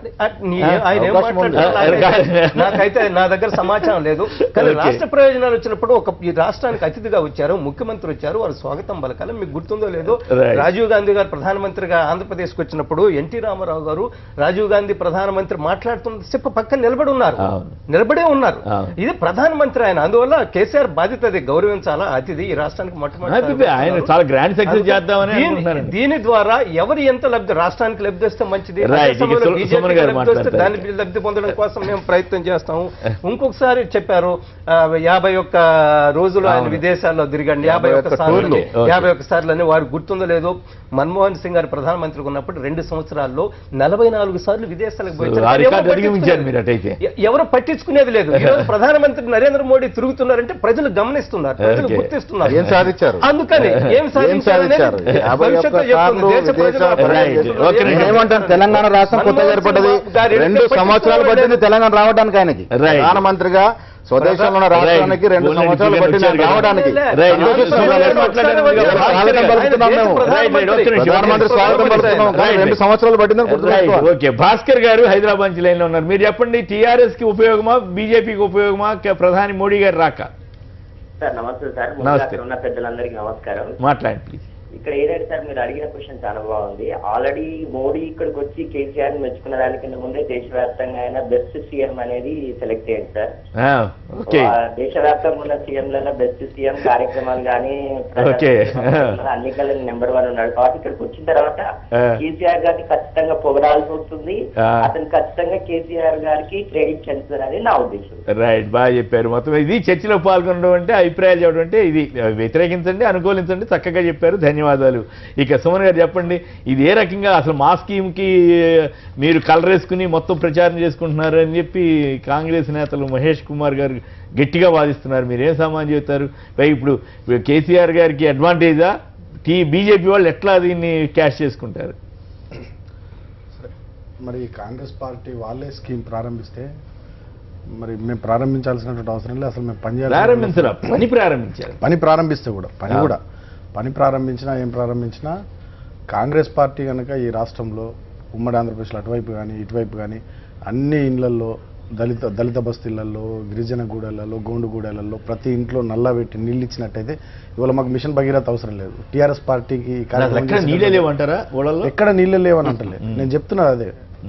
ఆయన ఏం మాట్లాడతారు నాకైతే నా దగ్గర సమాచారం లేదు. కానీ రాష్ట్ర ప్రయోజనాలు వచ్చినప్పుడు ఈ రాష్ట్రానికి అతిథిగా వచ్చారు, ముఖ్యమంత్రి వచ్చారు, వారు స్వాగతం పలకాలి. మీకు గుర్తుందో లేదో, రాజీవ్ గాంధీ గారు ప్రధానమంత్రిగా ఆంధ్రప్రదేశ్కి వచ్చినప్పుడు ఎన్టీ రామారావు గారు రాజీవ్ గాంధీ ప్రధానమంత్రి మాట్లాడుతున్న చెప్ప పక్కన నిలబడే ఉన్నారు. ఇది ప్రధానమంత్రి ఆయన. అందువల్ల కేసీఆర్ బాధ్యత అది గౌరవించాలా. అతిథి ఈ రాష్ట్రానికి మొట్టమొదటి దీని ద్వారా ఎవరు ఎంత లబ్ధి, రాష్ట్రానికి లబ్ధి వస్తే మంచిది, దాని లబ్ధి పొందడం కోసం మేము ప్రయత్నం చేస్తాము. ఇంకొకసారి చెప్పారు 51 రోజులు ఆయన విదేశాల్లో తిరిగండి, 51 సార్లు అని. వారు గుర్తుందో లేదో, మన్మోహన్ సింగ్ గారు ప్రధానమంత్రిగా ఉన్నప్పుడు 2 సంవత్సరాల్లో 44 సార్లు విదేశాలకు పోయి ఎవరు పట్టించుకునేది లేదు. ఈరోజు ప్రధానమంత్రి నరేంద్ర మోడీ తిరుగుతున్నారంటే ప్రజలు గమనిస్తున్నారు, ప్రజలు గుర్తిస్తున్నారు. ఏం సాధించారు, అందుకని ఏం సాధించారు ఏమంటారు. తెలంగాణ రాష్ట్రం కొత్తగా ఏర్పడ్డది, 2 సంవత్సరాలు పట్టింది తెలంగాణ రావడానికి. ఆయనకి ప్రధానమంత్రి స్వదేశంలో ఉన్న రాష్ట్రానికి 2 సంవత్సరాలు పట్టింది రావడానికి. ప్రధానమంత్రి స్వాగతం పలుకుతున్నాం, 2 సంవత్సరాలు పట్టిందని. ఓకే, భాస్కర్ గారు హైదరాబాద్ లైన్ లో ఉన్నారు. మీరు చెప్పండి, టీఆర్ఎస్ కి ఉపయోగమా, బీజేపీకి ఉపయోగమా ప్రధాని మోడీ గారు రాక? సార్ నమస్తే సార్, ఉన్న పెద్దలందరికీ నమస్కారం. మాట్లాడండి ప్లీజ్. ఇక్కడ ఏదైతే సార్ మీరు అడిగిన క్వశ్చన్ చాలా బాగుంది. ఆల్రెడీ మోడీ ఇక్కడికి వచ్చి కేసీఆర్ మెచ్చుకున్న దానికన్నా ముందే దేశవ్యాప్తంగా ఆయన బెస్ట్ సీఎం అనేది సెలెక్ట్ అయ్యింది సార్. దేశవ్యాప్తంగా ఉన్న సీఎంలలో బెస్ట్ సీఎం కార్యక్రమాలు కానీ అన్ని కళ్ళని నెంబర్ 1 ఉన్నాడు. కాబట్టి ఇక్కడికి వచ్చిన తర్వాత కేసీఆర్ గారిని ఖచ్చితంగా పొగడాల్సి వస్తుంది. అతను ఖచ్చితంగా కేసీఆర్ గారికి క్రెడిట్ చెందుతారు అనేది నా ఉద్దేశం. రైట్, బాగా చెప్పారు. మొత్తం ఇది చర్చలో పాల్గొనడం అంటే, అభిప్రాయాలు చెప్పడం అంటే ఇది. వ్యతిరేకించండి, అనుకూలించండి, చక్కగా చెప్పారు, ధన్యవాదాలు. ఇక సుమన్ గారు చెప్పండి, ఇది ఏ రకంగా అసలు మా స్కీమ్కి మీరు కలర్ వేసుకుని మొత్తం ప్రచారం చేసుకుంటున్నారు అని చెప్పి కాంగ్రెస్ నేతలు మహేష్ కుమార్ గారు గట్టిగా వాదిస్తున్నారు. మీరేం సమాధానం చెబుతారు? ఇప్పుడు కేసీఆర్ గారికి అడ్వాంటేజా, బీజేపీ వాళ్ళు ఎట్లా దీన్ని క్యాష్ చేసుకుంటారు? మరి కాంగ్రెస్ పార్టీ వాళ్ళే స్కీమ్ ప్రారంభిస్తే మరి మేము ప్రారంభించాల్సినటువంటి అవసరం లేదు. అసలు మేము పని ప్రారంభిస్తే కూడా పని ప్రారంభించినా ఏం ప్రారంభించినా కాంగ్రెస్ పార్టీ కనుక ఈ రాష్ట్రంలో ఉమ్మడి ఆంధ్రప్రదేశ్లో అటువైపు కానీ ఇటువైపు కానీ అన్ని ఇళ్లలో దళిత బస్తీలలో, గిరిజన గూడలలో, గోండు గూడలలో ప్రతి ఇంట్లో నల్లా పెట్టి నీళ్ళు ఇచ్చినట్టయితే ఇవాళ మాకు మిషన్ భగీరథ అవసరం లేదు. టీఆర్ఎస్ పార్టీకి ఎక్కడ నీళ్ళే లేవని అంటలేదు. నేను చెప్తున్నా అదే,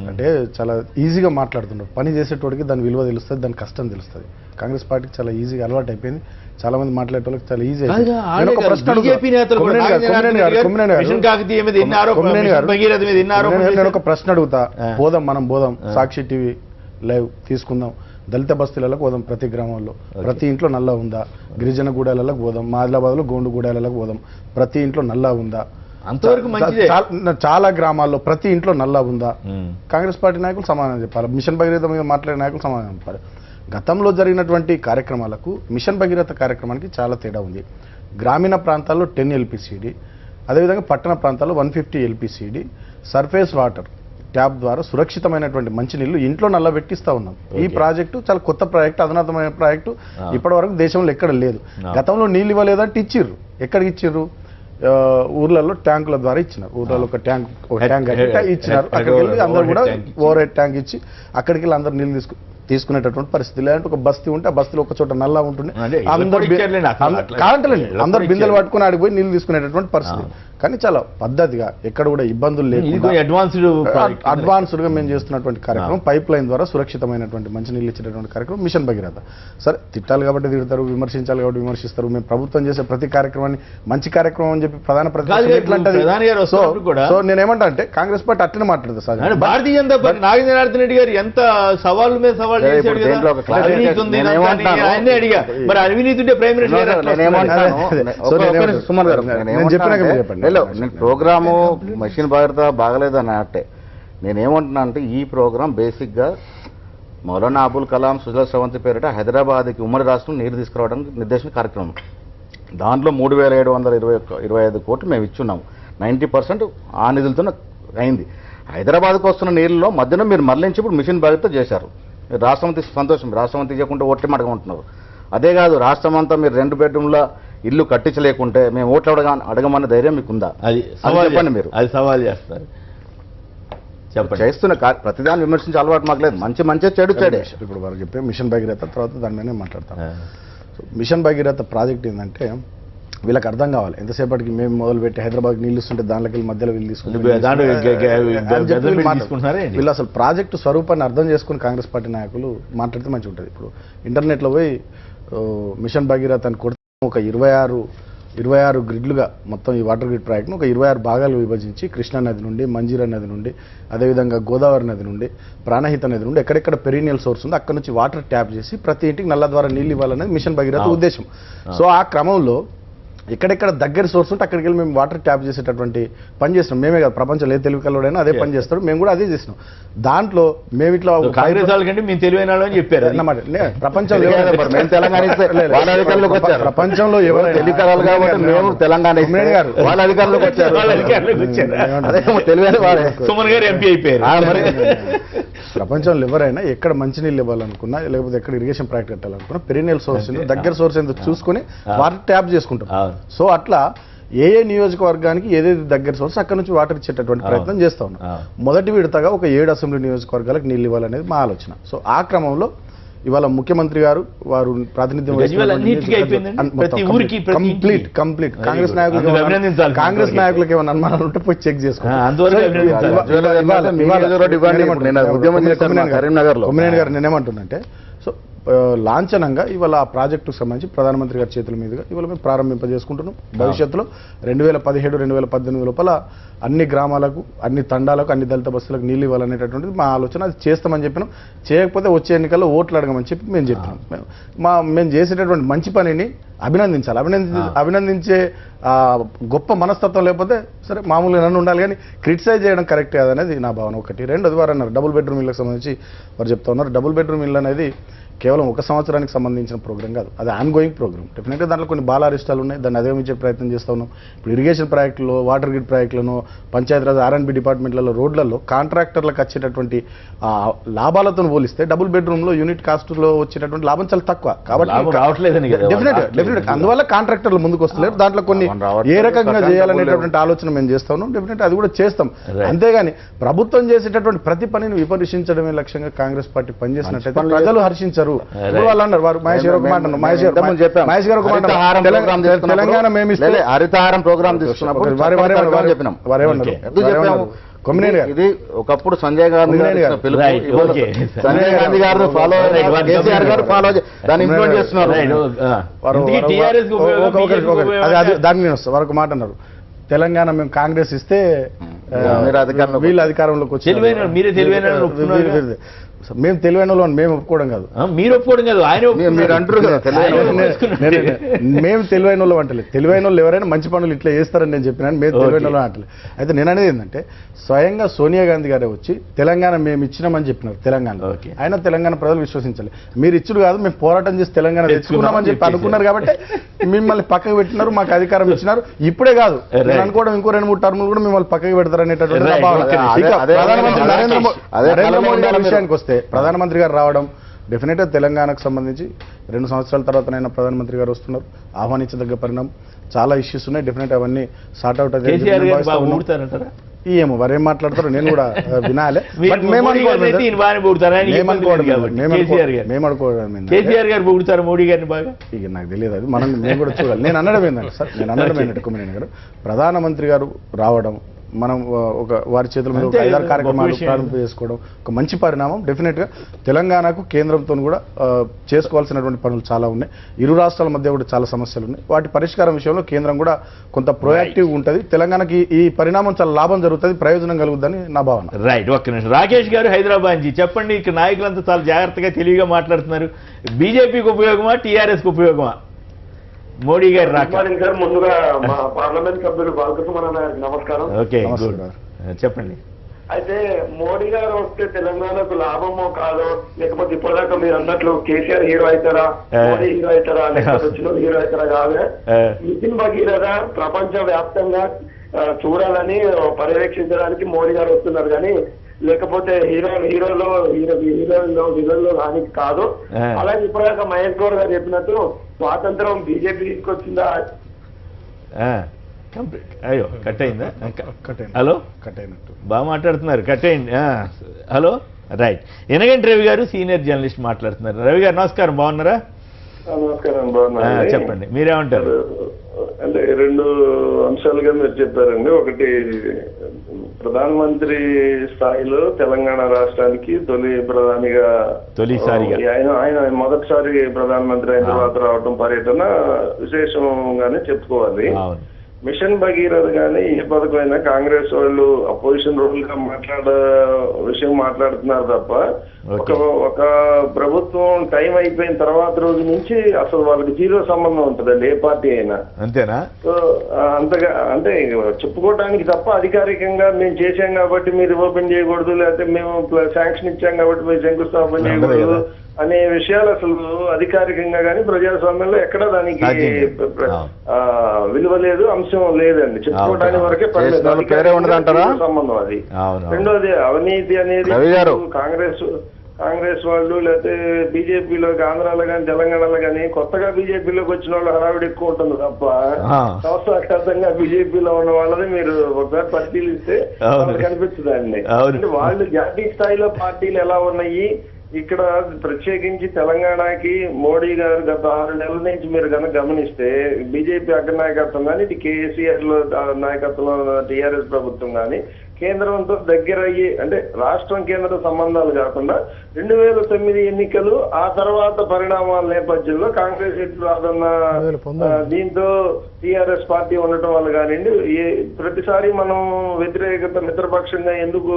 అంటే చాలా ఈజీగా మాట్లాడుతున్నారు. పని చేసేటోడికి దాని విలువ తెలుస్తుంది, దాని కష్టం తెలుస్తుంది. కాంగ్రెస్ పార్టీకి చాలా ఈజీగా అలవాటు అయిపోయింది. చాలా మంది మాట్లాడేటోళ్ళకి చాలా ఈజీ అయిపోయింది. నేను ఒక ప్రశ్న అడుగుతా, మనం పోదాం సాక్షి టీవీ లైవ్ తీసుకుందాం, దళిత బస్తీలకు పోదాం, ప్రతి గ్రామంలో ప్రతి ఇంట్లో నల్లా ఉందా? గిరిజన గూడాలకు పోదాం, ఆదిలాబాద్లో గోండు గూడాలకు పోదాం, ప్రతి ఇంట్లో నల్లా ఉందా? అంతవరకు చాలా గ్రామాల్లో ప్రతి ఇంట్లో నల్లా ఉందా? కాంగ్రెస్ పార్టీ నాయకులు సమాధానం చెప్పాలి. మిషన్ భగీరథ మీద మాట్లాడే నాయకులు సమాధానం చెప్పాలి. గతంలో జరిగినటువంటి కార్యక్రమాలకు మిషన్ భగీరథ కార్యక్రమానికి చాలా తేడా ఉంది. గ్రామీణ ప్రాంతాల్లో 10 LPCD, అదేవిధంగా పట్టణ ప్రాంతాల్లో 150 LPCD సర్ఫేస్ వాటర్ ట్యాప్ ద్వారా సురక్షితమైనటువంటి మంచినీళ్లు ఇంట్లో నల్లబెట్టిస్తా ఉన్నాం. ఈ ప్రాజెక్టు చాలా కొత్త ప్రాజెక్టు, అధునాతమైన ప్రాజెక్టు, ఇప్పటి వరకు దేశంలో ఎక్కడ లేదు. గతంలో నీళ్ళు ఇవ్వలేదంటే ఇచ్చిర్రు. ఎక్కడికి ఇచ్చిర్రు? ఊర్లలో ట్యాంకుల ద్వారా ఇచ్చినారు. ఊర్లలో ఒక ట్యాంక్ ఇచ్చినారు. అక్కడికి వెళ్ళి అందరూ కూడా ఓవర్ హెడ్ ట్యాంక్ ఇచ్చి అక్కడికి వెళ్ళి అందరూ నీళ్ళు తీసుకునేటటువంటి పరిస్థితి. లేదంటే ఒక బస్తీ ఉంటే ఆ బస్తీలో ఒక చోట నల్లా ఉంటుంది, అందరు బిందెలు పట్టుకుని ఆడిపోయి నీళ్ళు తీసుకునేటటువంటి పరిస్థితి. కానీ చాలా పద్ధతిగా ఎక్కడ కూడా ఇబ్బందులు లేకుండా అడ్వాన్స్డ్ గా మేము చేస్తున్నటువంటి కార్యక్రమం పైప్ లైన్ ద్వారా సురక్షితమైనటువంటి మంచి నీళ్ళు ఇచ్చేటటువంటి కార్యక్రమం మిషన్ భగీరథ. సరే తిట్టాలి కాబట్టి తిడతారు, విమర్శించాలి కాబట్టి విమర్శిస్తారు. మేము ప్రభుత్వం చేసే ప్రతి కార్యక్రమాన్ని మంచి కార్యక్రమం అని చెప్పి ప్రధాన సో నేనేమంటా అంటే కాంగ్రెస్ పార్టీ అట్లనే మాట్లాడుతుంది సార్. భారతీయ జనతా పార్టీ నాగేంద్రనాథ్ రెడ్డి గారు ఎంత సవాళ్ళ మీద సవాల్ చేశాడు కదా, అవినీతి ఉంది ఆయనే అడిగా, మరి అవినీతి ఉంటే ప్రైమ్ మినిస్టర్ చెప్పండి. నేను ప్రోగ్రాము మెషిన్ భగీరథ బాగలేదని అంటే నేనేమంటున్నా అంటే ఈ ప్రోగ్రాం బేసిక్గా మౌలానా అబుల్ కలాం సుజల స్రవంతి పేరిట హైదరాబాద్కి ఉమ్మడి రాష్ట్రం నీరు తీసుకురావడానికి నిర్దేశించిన కార్యక్రమం. దాంట్లో 3,725 కోట్లు మేము ఇచ్చున్నాము. 90% ఆ నిధులతో అయింది. హైదరాబాద్కు వస్తున్న నీళ్ళలో మధ్యన మీరు మరలించి ఇప్పుడు మిషన్ భగీరథ చేశారు. రాష్ట్రమంతి సంతోషం, రాష్ట్రమంతి చేయకుండా ఓట్లు అడగమంటున్నారు. అదే కాదు రాష్ట్రం అంతా మీరు 2 బెడ్రూమ్ల ఇల్లు కట్టించలేకుంటే మేము ఓట్లు అడగమన్న ధైర్యం మీకుందా? అది చెప్పండి. మీరు అది సవాల్ చేస్తారు. చేస్తున్న ప్రతిదాన్ని విమర్శించే అలవాటు మాకు లేదు. మంచి చెడు చెడే. ఇప్పుడు వారు చెప్పే మిషన్ భగీరథ తర్వాత దాని మీదనే మాట్లాడతాం. మిషన్ భగీరథ ప్రాజెక్ట్ ఏంటంటే వీళ్ళకి అర్థం కావాలి. ఎంతసేపటికి మేము మొదలుపెట్టి హైదరాబాద్ నీళ్ళు ఇస్తుంటే దాంట్లోకి వెళ్ళి మధ్యలో వీళ్ళు తీసుకుంటారు. వీళ్ళు అసలు ప్రాజెక్టు స్వరూపాన్ని అర్థం చేసుకుని కాంగ్రెస్ పార్టీ నాయకులు మాట్లాడితే మంచిగా ఉంటుంది. ఇప్పుడు ఇంటర్నెట్లో పోయి మిషన్ భగీరథ అని కొడితే ఒక 26 గ్రిడ్లుగా మొత్తం ఈ వాటర్ గ్రిడ్ ప్రాజెక్ట్ను ఒక 26 భాగాలు విభజించి కృష్ణా నది నుండి, మంజీరా నది నుండి, అదేవిధంగా గోదావరి నది నుండి, ప్రాణహిత నది నుండి ఎక్కడెక్కడ పెరీనియల్ సోర్స్ ఉందో అక్కడ నుంచి వాటర్ ట్యాప్ చేసి ప్రతి ఇంటికి నల్ల ద్వారా నీళ్ళు ఇవ్వాలనేది మిషన్ భగీరథ ఉద్దేశం. సో ఆ క్రమంలో ఎక్కడెక్కడ దగ్గర సోర్స్ ఉంటే అక్కడికి వెళ్ళి మేము వాటర్ ట్యాప్ చేసేటటువంటి పని చేస్తున్నాం. మేమే కాదు, ప్రపంచంలో ఏ తెలుగు కలవాడైనా అదే పని చేస్తాడు. మేము కూడా అదే చేసినాం. దాంట్లో మేము ఇట్లా కాంగ్రెస్ వాళ్ళకంటే మేము తెలివైన అని చెప్పారు అన్నమాట. ప్రపంచంలో ప్రపంచంలో ఎవరు తెలియకరాలు కాబట్టి మేము తెలంగాణ గారు వాళ్ళ అధికారంలోకి వచ్చారు. సుమన్ గారు ఎంపీ అయిపోయారు. ప్రపంచంలో ఎవరైనా ఎక్కడ మంచినీళ్ళు ఇవ్వాలనుకున్నా లేకపోతే ఎక్కడ ఇరిగేషన్ ప్రాజెక్ట్ కట్టాలనుకున్నా పెరినియల్ సోర్స్ దగ్గర సోర్స్ ఎందుకు చూసుకుని వాటర్ ట్యాప్ చేసుకుంటాం. సో అట్లా ఏ నియోజకవర్గానికి ఏదైతే దగ్గర సోర్స్ అక్కడ నుంచి వాటర్ ఇచ్చేటటువంటి ప్రయత్నం చేస్తా ఉన్నాం. మొదటి విడతగా ఒక 7 అసెంబ్లీ నియోజకవర్గాలకు నీళ్ళు ఇవ్వాలనేది మా ఆలోచన. సో ఆ క్రమంలో ఇవాళ ముఖ్యమంత్రి గారు వారు ప్రాతినిధ్యం కంప్లీట్ కాంగ్రెస్ నాయకులకు ఏమైనా అనుమానాలు ఉంటే పోయి చెక్ చేసుకోండి. గారు నేనేమంటున్నంటే సో లాంఛనంగా ఇవాళ ఆ ప్రాజెక్టుకు సంబంధించి ప్రధానమంత్రి గారి చేతుల మీదుగా ఇవాళ మేము ప్రారంభింపజేసుకుంటున్నాం. భవిష్యత్తులో 2017-2018 లోపల అన్ని గ్రామాలకు, అన్ని తండాలకు, అన్ని దళిత బస్సులకు నీళ్ళు ఇవ్వాలనేటటువంటిది మా ఆలోచన. అది చేస్తామని చెప్పినాం. చేయకపోతే వచ్చే ఎన్నికల్లో ఓట్లు అడగమని చెప్పి మేము చెప్పినాం. మేము చేసేటటువంటి మంచి పనిని అభినందించాలి. అభినందించే గొప్ప మనస్తత్వం లేకపోతే సరే మామూలుగా నన్ను ఉండాలి, కానీ క్రిటిసైజ్ చేయడం కరెక్ట్ కాదనేది నా భావన. ఒకటి. రెండోది వారు అన్నారు డబుల్ బెడ్రూమ్ ఇళ్ళకి సంబంధించి వారు చెప్తా ఉన్నారు. డబుల్ బెడ్రూమ్ ఇల్లు అనేది కేవలం 1 సంవత్సరానికి సంబంధించిన ప్రోగ్రామ్ కాదు, అది ఆన్గోయింగ్ ప్రోగ్రామ్. డెఫినెట్గా దాంట్లో కొన్ని బాలారిష్టాలు ఉన్నాయి, దాన్ని అధిగమించే ప్రయత్నం చేస్తూ ఉన్నాం. ఇప్పుడు ఇరిగేషన్ ప్రాజెక్టులో, వాటర్ గ్రిడ్ ప్రాజెక్టులను, పంచాయతీరాజ్ R&B డిపార్ట్మెంట్లలో, రోడ్లలో కాంట్రాక్టర్లకు వచ్చేటటువంటి లాభాలతో పోలిస్తే డబుల్ బెడ్రూమ్లో యూనిట్ కాస్ట్లో వచ్చేటటువంటి లాభం చాలా తక్కువ. కాబట్టి డెఫినెట్గా అందువల్ల కాంట్రాక్టర్లు ముందుకు వస్తలేరు. దాంట్లో కొన్ని ఏ రకంగా చేయాలనేటటువంటి ఆలోచన మేము చేస్తా ఉన్నాం. డెఫినెట్ అది కూడా చేస్తాం. అంతేగాని ప్రభుత్వం చేసేటటువంటి ప్రతి పనిని విమర్శించడమే లక్ష్యంగా కాంగ్రెస్ పార్టీ పనిచేసినట్టయితే ప్రజలు హర్షించరు. వాళ్ళు అన్నారు వారు మహేష్ గారు ఒక మాట అన్నారు. మహేష్ గారు ఒక మాట తెలంగాణ మేము హరితహారం ప్రోగ్రామ్ తీసుకున్నప్పుడు ఇది ఒకప్పుడు సంజయ్ గాంధీ గారు ఫాలో కేసీఆర్ గారు ఫాలో దాన్ని ఇంప్లిమెంట్ చేస్తున్నారు. దాన్ని నేను వస్తాను. వారు ఒక మాట అన్నారు, తెలంగాణ మేము కాంగ్రెస్ ఇస్తే వీళ్ళు అధికారంలోకి వచ్చి మేము తెలివైన వాళ్ళు మేము ఒప్పుకోవడం కాదు, మీరు ఒప్పుకోవడం కాదు, ఆయన మీరు అంటారు కదా. మేము తెలివైన వాళ్ళు అంటలేదు. తెలివైన వాళ్ళు ఎవరైనా మంచి పనులు ఇట్లా చేస్తారని నేను చెప్పినాను. మేము తెలివైన వాళ్ళు అంటలేదు. అయితే నేను అనేది ఏంటంటే స్వయంగా సోనియా గాంధీ గారే వచ్చి తెలంగాణ మేము ఇచ్చినామని చెప్పినారు. తెలంగాణలో ఆయన తెలంగాణ ప్రజలు విశ్వసించాలి. మీరు ఇచ్చుడు కాదు, మేము పోరాటం చేసి తెలంగాణ తెచ్చుకున్నామని చెప్పి అనుకున్నారు కాబట్టి మిమ్మల్ని పక్కకు పెట్టినారు, మాకు అధికారం ఇచ్చినారు. ఇప్పుడే కాదు అనుకోవడం ఇంకో 2-3 టర్ములు కూడా మిమ్మల్ని పక్కకు పెడతారు అనేటటువంటి ప్రధానమంత్రి నరేంద్ర మోడీ గారి విషయానికి వస్తే ప్రధానమంత్రి గారు రావడం డెఫినెట్గా తెలంగాణకు సంబంధించి 2 సంవత్సరాల తర్వాతనైనా ప్రధానమంత్రి గారు వస్తున్నారు. ఆహ్వానించదగ్గ పరిణామం. చాలా ఇష్యూస్ ఉన్నాయి. డెఫినెట్ అవన్నీ సార్ట్ అవుట్ ఏమో వారు ఏం మాట్లాడతారో నేను కూడా వినాలి. బట్ కేసీఆర్ గారు పొగుడుతారు మోడీ గారిని బాగా, ఇక నాకు తెలియదు అది మేము కూడా చూడాలి. నేను అనడం ఏంటంటే సార్, నేను అనడం ఏంటంటే కుమ్మరేణి గారు, ప్రధానమంత్రి గారు రావడం, మనం ఒక వారి చేతుల మీద 5-6 కార్యక్రమాలు ప్రారంభం చేసుకోవడం ఒక మంచి పరిణామం. డెఫినెట్గా తెలంగాణకు కేంద్రంతో కూడా చేసుకోవాల్సినటువంటి పనులు చాలా ఉన్నాయి. ఇరు రాష్ట్రాల మధ్య కూడా చాలా సమస్యలు ఉన్నాయి. వాటి పరిష్కారం విషయంలో కేంద్రం కూడా కొంత ప్రొయాక్టివ్ ఉంటుంది. తెలంగాణకి ఈ పరిణామం చాలా లాభం జరుగుతుంది, ప్రయోజనం కలుగుతుందని నా భావన. రైట్, ఒక్క నిమిషం. రాకేష్ గారు హైదరాబాద్ నుంచి చెప్పండి, ఇక్కడ నాయకులంతా చాలా జాగ్రత్తగా తెలివిగా మాట్లాడుతున్నారు. బీజేపీకి ఉపయోగమా, టీఆర్ఎస్కి ఉపయోగమా మోడీ గారు రాక? ముందుగా మా పార్లమెంట్ సభ్యులు బాలకృష్ణ గారికి నమస్కారం. ఓకే, చెప్పండి. అయితే మోడీ గారు వస్తే తెలంగాణకు లాభమో కాదో, లేకపోతే ఇప్పటిదాకా మీరు అన్నట్లు కేసీఆర్ హీరో అవుతారా, మోడీ హీరో అవుతారా, లేకపోతే వచ్చిన హీరో అవుతారా కాదే, మిషన్ భగీరథ ప్రపంచ వ్యాప్తంగా చూడాలని పర్యవేక్షించడానికి మోడీ గారు వస్తున్నారు కానీ లేకపోతే హీరోలో రానికి కాదు. అలాగే ఇప్పటిదాకా మహేష్ గౌడ్ గారు చెప్పినట్టు స్వాతంత్రం బీజేపీ తీసుకొచ్చిందా? అయ్యో కట్ అయిందా? హలో, కట్ అయినట్టు బాగా మాట్లాడుతున్నారు, కట్ అయింది. Hello, right. ఎనగంటి రవి గారు సీనియర్ జర్నలిస్ట్ మాట్లాడుతున్నారు. రవి గారు నమస్కారం, బాగున్నారా? నమస్కారం, బాగున్నా. చెప్పండి, మీరేమంటారు? అంటే 2 అంశాలుగా మీరు చెప్పారండి. ఒకటి, ప్రధానమంత్రి స్థాయిలో తెలంగాణ రాష్ట్రానికి తొలిసారిగా ఆయన మొదటిసారి ప్రధానమంత్రి అయిన తర్వాత రావడం పర్యటన విశేషంగానే చెప్పుకోవాలి. మిషన్ భగీరథ కానీ ఏ పథకమైనా కాంగ్రెస్ వాళ్ళు అపోజిషన్ రోల్ గా మాట్లాడుతున్నారు తప్ప ఒక ప్రభుత్వం టైం అయిపోయిన తర్వాత రోజు నుంచి అసలు వాళ్ళకి జీరో సంబంధం ఉంటుందండి, ఏ పార్టీ అయినా. అంతేనా? సో అంతగా అంటే చెప్పుకోవడానికి తప్ప అధికారికంగా మేము చేశాం కాబట్టి మీరు ఓపెన్ చేయకూడదు, లేకపోతే మేము శాంక్షన్ ఇచ్చాం కాబట్టి మీరు శంకుస్థాపన చేయకూడదు అనే విషయాలు అసలు అధికారికంగా కానీ ప్రజాస్వామ్యంలో ఎక్కడా దానికి విలువ లేదు, అంశం లేదండి. చెప్పుకోవడానికి వరకే సంబంధం అది. రెండోది, అవినీతి అనేది కాంగ్రెస్ వాళ్ళు లేకపోతే బీజేపీలోకి ఆంధ్రాలో కానీ తెలంగాణలో కానీ కొత్తగా బీజేపీలోకి వచ్చిన వాళ్ళు హడావిడి ఎక్కువ ఉంటుంది తప్ప సంవత్సరాంతంగా బీజేపీలో ఉన్న వాళ్ళని మీరు ఒకసారి పరిశీలిస్తే కనిపిస్తుందండి. అంటే వాళ్ళు జాతీయ స్థాయిలో పార్టీలు ఎలా ఉన్నాయి, ఇక్కడ ప్రత్యేకించి తెలంగాణకి మోడీ గారు గత 6 నెలల నుంచి మీరు కనుక గమనిస్తే బీజేపీ అగ్రనాయకత్వం కానీ ఇటు కేసీఆర్ లో నాయకత్వంలో టీఆర్ఎస్ ప్రభుత్వం కానీ కేంద్రంతో దగ్గర అయ్యి, అంటే రాష్ట్రం కేంద్ర సంబంధాలు కాకుండా 2009 ఎన్నికలు ఆ తర్వాత పరిణామాల నేపథ్యంలో కాంగ్రెస్ ఎట్లు రాదన్న దీంతో టీఆర్ఎస్ పార్టీ ఉండటం వల్ల కానివ్వండి, ప్రతిసారి మనం వ్యతిరేకత మిత్రపక్షంగా ఎందుకు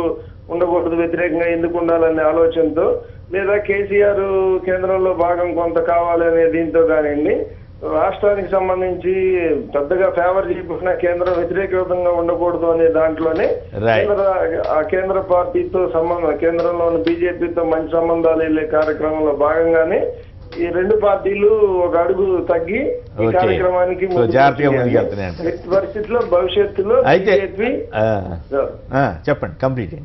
ఉండకూడదు, వ్యతిరేకంగా ఎందుకు ఉండాలనే ఆలోచనతో, లేదా కేసీఆర్ కేంద్రంలో భాగం కొంత కావాలనే దీంతో కానివ్వండి, రాష్ట్రానికి సంబంధించి పెద్దగా ఫేవర్ చేయకుండా కేంద్రం వ్యతిరేకంగా ఉండకూడదు అనే దాంట్లోనే కేంద్ర పార్టీతో కేంద్రంలో ఉన్న బీజేపీతో మంచి సంబంధాలు వెళ్ళే కార్యక్రమంలో భాగంగానే ఈ 2 పార్టీలు ఒక అడుగు తగ్గి ఈ కార్యక్రమానికి పరిస్థితిలో భవిష్యత్తులో బీజేపీ చెప్పండి కంప్లీట్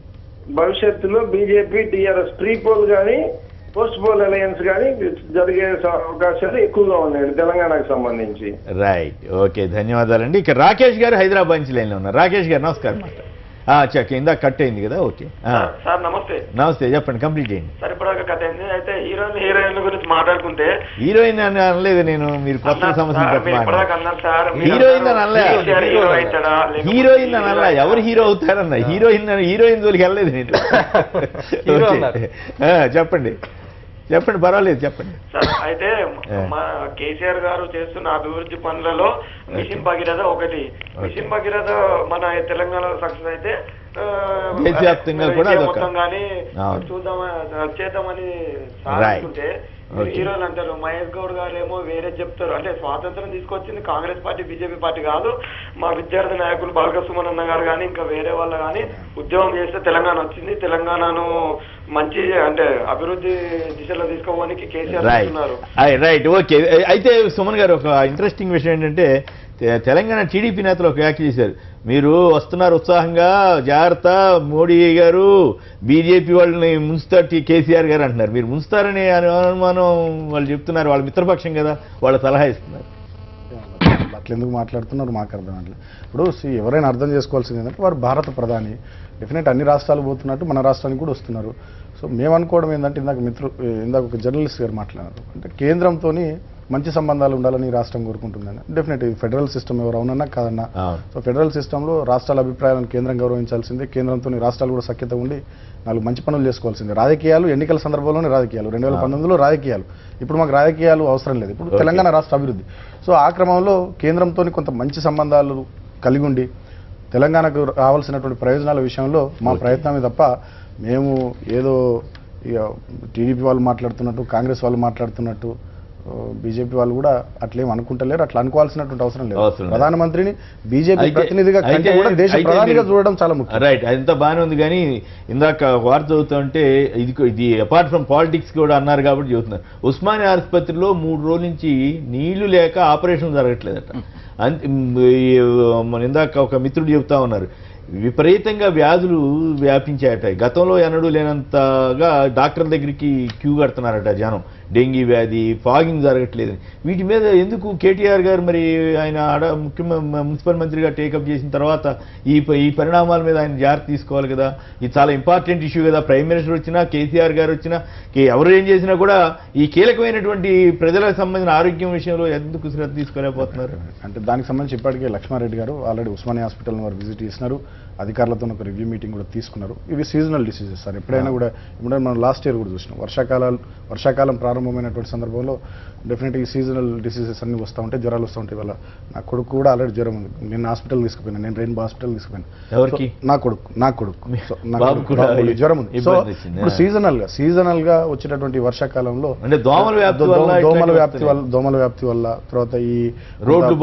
భవిష్యత్తులో బీజేపీ టీఆర్ఎస్ ప్రీ పోల్ కానీ పోస్ట్ పోల్ అలయన్స్ కానీ జరిగే అవకాశాలు ఎక్కువగా ఉన్నాయండి తెలంగాణకు సంబంధించి. రైట్, ఓకే, ధన్యవాదాలండి. ఇక రాకేష్ గారు హైదరాబాద్ నుంచి లైన్లో ఉన్నారు. రాకేష్ గారు నమస్కారం. ఇందాక కట్ అయింది కదా? ఓకే సార్, నమస్తే. నమస్తే, చెప్పండి, కంప్లీట్ చేయండి. సార్, ఇప్పుడు కట్ అయింది. అయితే హీరోయిన్ గురించి మాట్లాడుకుంటే, హీరోయిన్ అని అనలేదు నేను, మీరు కొత్త సమస్య హీరోయిన్ అని అనలే, హీరోయిన్ అని అనలా, ఎవరు హీరో అవుతారన్న, హీరోయిన్ జోలికి వెళ్ళలేదు నేను. చెప్పండి పర్వాలేదు, చెప్పండి సార్. అయితే మా కేసీఆర్ గారు చేస్తున్న అభివృద్ధి పనులలో మిషన్ భగీరథ ఒకటి. మిషన్ భగీరథ మన తెలంగాణలో సక్సెస్ అయితే మొత్తం కానీ చేద్దామని సాధిస్తుంటే హీరోలు అంటారు. మహేష్ గౌడ్ గారు ఏమో వేరే చెప్తారు. అంటే స్వాతంత్రం తీసుకొచ్చింది కాంగ్రెస్ పార్టీ, బీజేపీ పార్టీ కాదు. మా విద్యార్థి నాయకులు బాలకృష్ణ అన్న గారు కానీ ఇంకా వేరే వాళ్ళు కానీ ఉద్యమం చేస్తే తెలంగాణ వచ్చింది. తెలంగాణను మంచి అంటే అభివృద్ధి దిశలో తీసుకోవడానికి కేసీఆర్ ఉన్నారు. Right, okay. అయితే సుమన్ గారు, ఒక ఇంట్రెస్టింగ్ విషయం ఏంటంటే తెలంగాణ టీడీపీ నేతలు ఒక వ్యాఖ్య చేశారు. మీరు వస్తున్నారు ఉత్సాహంగా, జాగ్రత్త, మోడీ గారు బీజేపీ వాళ్ళని ముంచుతారు కేసీఆర్ గారు అంటున్నారు. మీరు ముంచుతారని అనుమానం వాళ్ళు చెప్తున్నారు. వాళ్ళ మిత్రపక్షం కదా, వాళ్ళ సలహా ఇస్తున్నారు. అట్లా ఎందుకు మాట్లాడుతున్నారు మాకు అర్థం అట్లేదు. ఇప్పుడు ఎవరైనా అర్థం చేసుకోవాల్సింది ఏంటంటే వారు భారత ప్రధాని, డెఫినెట్ అన్ని రాష్ట్రాలు పోతున్నట్టు మన రాష్ట్రానికి కూడా వస్తున్నారు. సో మేము అనుకోవడం ఏంటంటే ఇందాక ఒక జర్నలిస్ట్ గారు మాట్లాడారు, అంటే కేంద్రంతో మంచి సంబంధాలు ఉండాలని ఈ రాష్ట్రం కోరుకుంటుందని. డెఫినెట్ ఇది ఫెడరల్ సిస్టమ్, ఎవరు అవునన్నా కాదన్నా. సో ఫెడరల్ సిస్టంలో రాష్ట్రాల అభిప్రాయాలను కేంద్రం గౌరవించాల్సిందే, కేంద్రంతో రాష్ట్రాలు కూడా సఖ్యత ఉండి 4 మంచి పనులు చేసుకోవాల్సిందే. రాజకీయాలు ఎన్నికల సందర్భంలోనే రాజకీయాలు, 2019లో రాజకీయాలు, ఇప్పుడు మాకు రాజకీయాలు అవసరం లేదు, ఇప్పుడు తెలంగాణ రాష్ట్ర అభివృద్ధి. సో ఆ క్రమంలో కేంద్రంతో కొంత మంచి సంబంధాలు కలిగి ఉండి తెలంగాణకు రావాల్సినటువంటి ప్రయోజనాల విషయంలో మా ప్రయత్నమే తప్ప మేము ఏదో ఇక టీడీపీ వాళ్ళు మాట్లాడుతున్నట్టు, కాంగ్రెస్ వాళ్ళు మాట్లాడుతున్నట్టు, బీజేపీ వాళ్ళు కూడా అట్లేం అనుకుంటలేరు, అట్లా అనుకోవాల్సినటువంటి అవసరం లేదు. ప్రధానమంత్రిని బీజేపీ ప్రతినిధిగా కంటే కూడా దేశ ప్రధానిగా చూడడం చాలా ముఖ్యం. రైట్, అదంతా బాగానే ఉంది. కానీ ఇందాక వార్త చదువుతుంటే ఇది అపార్ట్ ఫ్రమ్ పాలిటిక్స్ కూడా అన్నారు కాబట్టి చెబుతున్నారు. ఉస్మానియా ఆసుపత్రిలో 3 రోజుల నుంచి నీళ్లు లేక ఆపరేషన్ జరగట్లేదట. ఇందాక ఒక మిత్రుడు చెబుతా ఉన్నారు, విపరీతంగా వ్యాధులు వ్యాపించాయట. గతంలో ఎన్నడూ లేనంతగా డాక్టర్ల దగ్గరికి క్యూ కడుతున్నారట జనం. డెంగీ వ్యాధి, ఫాగింగ్ జరగట్లేదు. వీటి మీద ఎందుకు కేటీఆర్ గారు మరి ఆయన మున్సిపల్ మంత్రిగా టేకప్ చేసిన తర్వాత ఈ పరిణామాల మీద ఆయన జాగ్రత్త తీసుకోవాలి కదా. ఇది చాలా ఇంపార్టెంట్ ఇష్యూ కదా. ప్రైమ్ మినిస్టర్ వచ్చినా, కేసీఆర్ గారు వచ్చినా, ఎవరు ఏం చేసినా కూడా ఈ కీలకమైనటువంటి ప్రజలకు సంబంధించిన ఆరోగ్యం విషయంలో ఎందుకు శ్రద్ధ తీసుకోలేకపోతున్నారు? అంటే దానికి సంబంధించి ఇప్పటికే లక్ష్మారెడ్డి గారు ఆల్రెడీ ఉస్మానియా హాస్పిటల్ని వారు విజిట్ చేసినారు, అధికారులతో ఒక రివ్యూ మీటింగ్ కూడా తీసుకున్నారు. ఇవి సీజనల్ డిసీజెస్ సార్. ఎప్పుడైనా కూడా ఇప్పుడు మనం లాస్ట్ ఇయర్ కూడా చూసినాం, వర్షాకాలం ప్రారంభమైనటువంటి సందర్భంలో డెఫినెట్గా ఈ సీజనల్ డిసీజెస్ అన్ని వస్తూ ఉంటాయి, జ్వరాలు వస్తూ ఉంటాయి. వాళ్ళ నా కొడుకు కూడా ఆల్రెడీ జ్వరం ఉంది, నేను హాస్పిటల్ తీసుకుపోయినా, నేను రెయిన్బో హాస్పిటల్ తీసుకుపోయినా. ఎవరికి? నా కొడుకు జ్వరం ఉంది. సో ఇప్పుడు సీజనల్ గా వచ్చేటటువంటి వర్షాకాలంలో దోమల వ్యాప్తి వల్ల తర్వాత ఈ రోడ్లు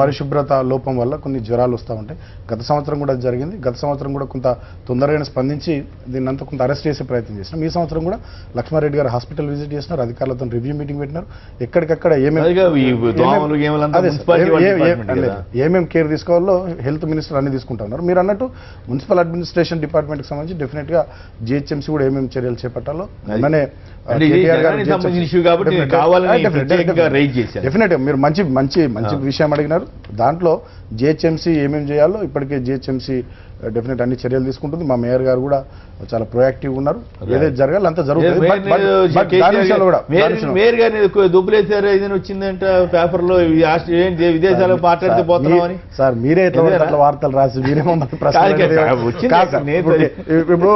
పరిశుభ్రత లోపం వల్ల కొన్ని జ్వరాలు వస్తూ ఉంటాయి. గత సంవత్సరం కూడా జరిగింది. గత సంవత్సరం కూడా కొంత తొందరగానే స్పందించి దీన్ని అంతా కొంత అరెస్ట్ చేసే ప్రయత్నం చేసినాం. ఈ సంవత్సరం కూడా లక్ష్మారెడ్డి గారు హాస్పిటల్ విజిట్ చేసినారు, అధికారులతో రివ్యూ మీటింగ్ పెట్టినారు. ఎక్కడికక్కడ ఏమేమి కేర్ తీసుకోవాలో హెల్త్ మినిస్టర్ అన్ని తీసుకుంటా ఉన్నారు. మీరు అన్నట్టు మున్సిపల్ అడ్మినిస్ట్రేషన్ డిపార్ట్మెంట్కి సంబంధించి డెఫినెట్ గా జిహెచ్ఎంసీ కూడా ఏమేమి చర్యలు చేపట్టాలో డెఫినెట్ మీరు మంచి విషయం అడిగినారు. దాంట్లో జిహెచ్ఎంసీ ఏమేమి చేయాలో ఇప్పటికే జిహెచ్ఎంసీ డెఫినెట్ అన్ని చర్యలు తీసుకుంటుంది. మా మేయర్ గారు కూడా చాలా ప్రొయాక్టివ్గా ఉన్నారు. ఏదైతే జరగాలి అంతా జరుగుతుంది. మేయర్ గారిని దుబ్బులేసారు ఏదైనా వచ్చిందంటే పేపర్లో విదేశాలకు మాట్లాడితే పోతున్నామని. సార్ మీరే అట్లా వార్తలు రాసి మీరే ఇప్పుడు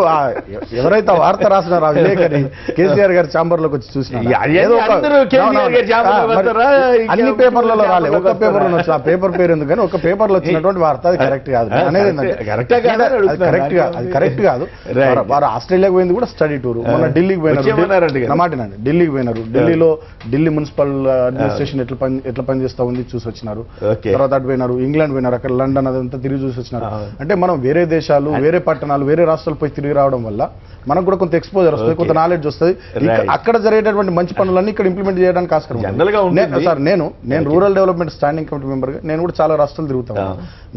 ఎవరైతే వార్త రాసినారో విలేకరి కేసీఆర్ గారి ఛాంబర్ లోకి వచ్చి చూసిన అన్ని పేపర్లలో రాలేదు, ఒక పేపర్లో వచ్చి ఆ పేపర్ పేరు ఎందుకని ఒక పేపర్లో వచ్చినటువంటి వార్త అది కరెక్ట్ కాదు అనేది కరెక్ట్ కాదు. వారు ఆస్ట్రేలియాకి పోయింది కూడా స్టడీ టూర్. మొన్న ఢిల్లీకి పోయినారు, ఢిల్లీ మున్సిపల్ అడ్మినిస్ట్రేషన్ ఎట్లా పనిచేస్తా ఉంది చూసి వచ్చినారు. తర్వాత అటు పోయినారు, ఇంగ్లాండ్ పోయినారు, అక్కడ లండన్ అదంతా తిరిగి చూసి వచ్చినారు. అంటే మనం వేరే దేశాలు, వేరే పట్టణాలు, వేరే రాష్ట్రాలు పోయి తిరిగి రావడం వల్ల మనకు కూడా కొంత ఎక్స్పోజర్ వస్తుంది, కొంత నాలెడ్జ్ వస్తుంది. అక్కడ జరిగేటటువంటి మంచి పనులన్నీ ఇక్కడ ఇంప్లిమెంట్ చేయడానికి ఆస్కారం ఉంది. సార్ నేను రూరల్ డెవలప్మెంట్ స్టాండింగ్ కమిటీ మెంబర్గా నేను కూడా చాలా రాష్ట్రాలు తిరుగుతాను.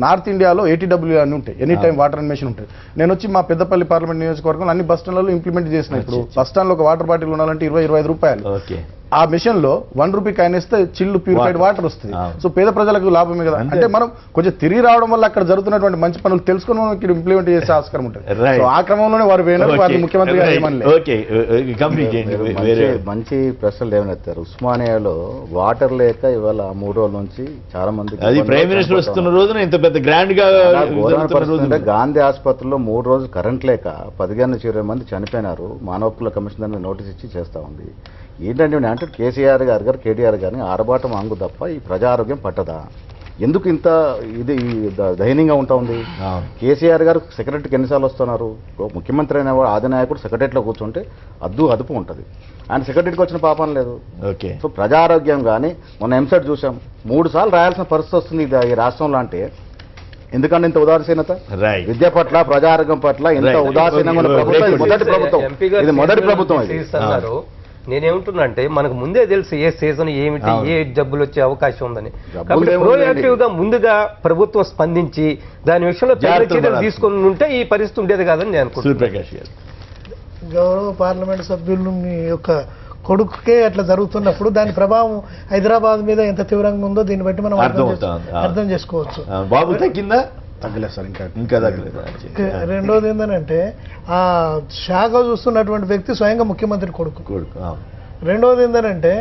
నార్త్ ఇండియాలో ATW అని ఉంటాయి, any time water and machine ఉంటాయి. నేను వచ్చి మా పెద్దపల్లి పార్లమెంట్ నియోజకవర్గంలో అన్ని బస్ స్టాండ్లలో ఇంప్లిమెంట్ చేసిన. ఇప్పుడు బస్ స్టాండ్ లో ఒక వాటర్ బాటిల్ ఉండాలంటే 20-25 రూపాయలు. ఆ మిషన్ లో ₹1 కాయిన్ ఇస్తే చిల్లు ప్యూరిఫైడ్ వాటర్ వస్తుంది. సో పేద ప్రజలకు లాభమే కదా. అంటే మనం కొంచెం తిరిగి రావడం వల్ల అక్కడ జరుగుతున్నటువంటి మంచి పనులు తెలుసుకుని మనం ఇక్కడ ఇంప్లిమెంట్ చేసే ఆస్కారం ఉంటుంది. సో ఆ క్రమంలోనే వారు పోయినారు, వారిని ముఖ్యమంత్రి గారు మంచి ప్రశ్నలు ఏమనెత్తారు. ఉస్మానియాలో వాటర్ లేక ఇవాళ 3 రోజుల నుంచి చాలా మంది ప్రైమ్ మినిస్టర్ వస్తున్న రోజున ఇంత పెద్ద గ్రాండ్ గా గాంధీ ఆసుపత్రిలో 3 రోజులు కరెంట్ లేక 15-20 మంది చనిపోయినారు. మానవ హక్కుల కమిషన్ దాన్ని నోటీస్ ఇచ్చి చేస్తా ఉంది. ఏంటంటే అంటే కేసీఆర్ గారు కేటీఆర్ గారిని ఆరబాటం అంగు తప్ప ఈ ప్రజా ఆరోగ్యం పట్టదా? ఎందుకు ఇంత ఇది దయనీయంగా ఉంటా ఉంది? కేసీఆర్ గారు సెక్రటరీకి ఎన్నిసార్లు వస్తున్నారు? ముఖ్యమంత్రి అయిన ఆదినాయకుడు సెక్రటరీలో కూర్చుంటే అదుపు ఉంటుంది. ఆయన సెక్రటరీకి వచ్చిన పాపం లేదు. సో ప్రజా ఆరోగ్యం కానీ మొన్న ఎంసెట్ చూసాం, 3 సార్లు రాయాల్సిన పరిస్థితి వస్తుంది ఈ రాష్ట్రంలో. అంటే ఎందుకంటే ఇంత ఉదాసీనత విద్య పట్ల, ప్రజా ఆరోగ్యం పట్ల ఇంత ఉదాసీనంగా ఉన్న ప్రభుత్వం మొదటి ప్రభుత్వం ఇది. నేనేమంటున్నా అంటే మనకు ముందే తెలుసు ఏ సీజన్ ఏమిటి, ఏ జబ్బులు వచ్చే అవకాశం ఉందని. కాబట్టి ప్రోయాక్టివ్ గా ముందుగా ప్రభుత్వం స్పందించి దాని విషయంలో చర్యలు తీసుకుని ఉంటే ఈ పరిస్థితి ఉండేది కాదని నేను అనుకుంటున్నాను. గౌరవ పార్లమెంట్ సభ్యులు మీ యొక్క కొడుకుకే అట్లా జరుగుతున్నప్పుడు దాని ప్రభావం హైదరాబాద్ మీద ఎంత తీవ్రంగా ఉందో దీన్ని బట్టి మనం అర్థం చేసుకోవచ్చు. బాబు తగ్గిందా? తగ్గలేదు సార్, ఇంకా తగ్గలేదు. రెండోది ఏంటంటే ఆ శాఖ చూస్తున్నటువంటి వ్యక్తి స్వయంగా ముఖ్యమంత్రి కొడుకు. రెండోది ఏంటంటే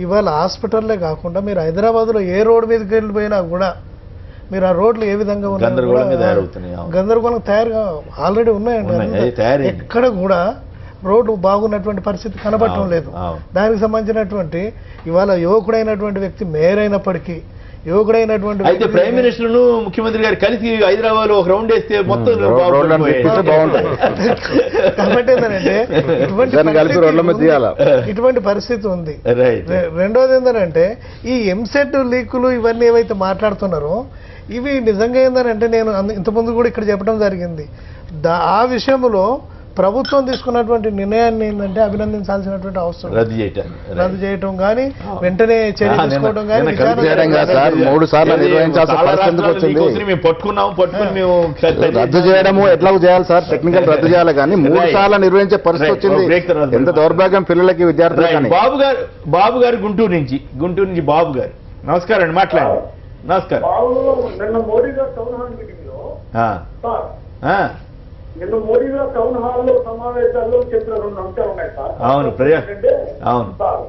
ఇవాళ హాస్పిటల్లే కాకుండా మీరు హైదరాబాద్లో ఏ రోడ్డు మీదకి వెళ్ళిపోయినా కూడా మీరు ఆ రోడ్లు ఏ విధంగా గందరగోళం తయారుగా ఆల్రెడీ ఉన్నాయండి. ఎక్కడ కూడా రోడ్డు బాగున్నటువంటి పరిస్థితి కనబడటం లేదు. దానికి సంబంధించినటువంటి ఇవాళ యువకుడైనటువంటి వ్యక్తి మేయర్ అయినప్పటికీ యువకుడైనటువంటి అయితే ప్రైమ్ మినిస్టర్ ముఖ్యమంత్రి గారు కలిసి హైదరాబాద్ లో ఒక రౌండ్ వేస్తే మొత్తం కాబట్టి ఏంటంటే ఇటువంటి పరిస్థితి ఉంది. రెండోది ఏంటంటే ఈ ఎంసెట్ లీకులు ఇవన్నీ ఏవైతే మాట్లాడుతున్నారో ఇవి నిజంగా ఏంటంటే నేను ఇంతకుముందు కూడా ఇక్కడ చెప్పడం జరిగింది. ఆ విషయంలో ప్రభుత్వం తీసుకున్నటువంటి నిర్ణయాన్ని ఏంటంటే అభినందించాల్సినటువంటి అవసరం. రద్దు చేయటం కానీ వెంటనే చర్య తీసుకోవడం కానీ రద్దు చేయడము ఎట్లా చేయాలి సార్? టెక్నికల్ రద్దు చేయాలి కానీ 3 సార్లు నిర్వహించే పరిస్థితి వచ్చింది. ఎంత దౌర్భాగ్యం పిల్లలకి, విద్యార్థులకి. బాబు గారు గుంటూరు నుంచి బాబు గారు నమస్కారం అండి, మాట్లాడండి. నమస్కారం. నిన్న మోడీ గారు టౌన్ హాల్ మీటింగ్ లో నిన్న మోడీ గారు టౌన్ హాల్ లో సమావేశాల్లో చెప్పిన 2 అంశాలు ఉన్నాయి సార్. అవును అవును సార్,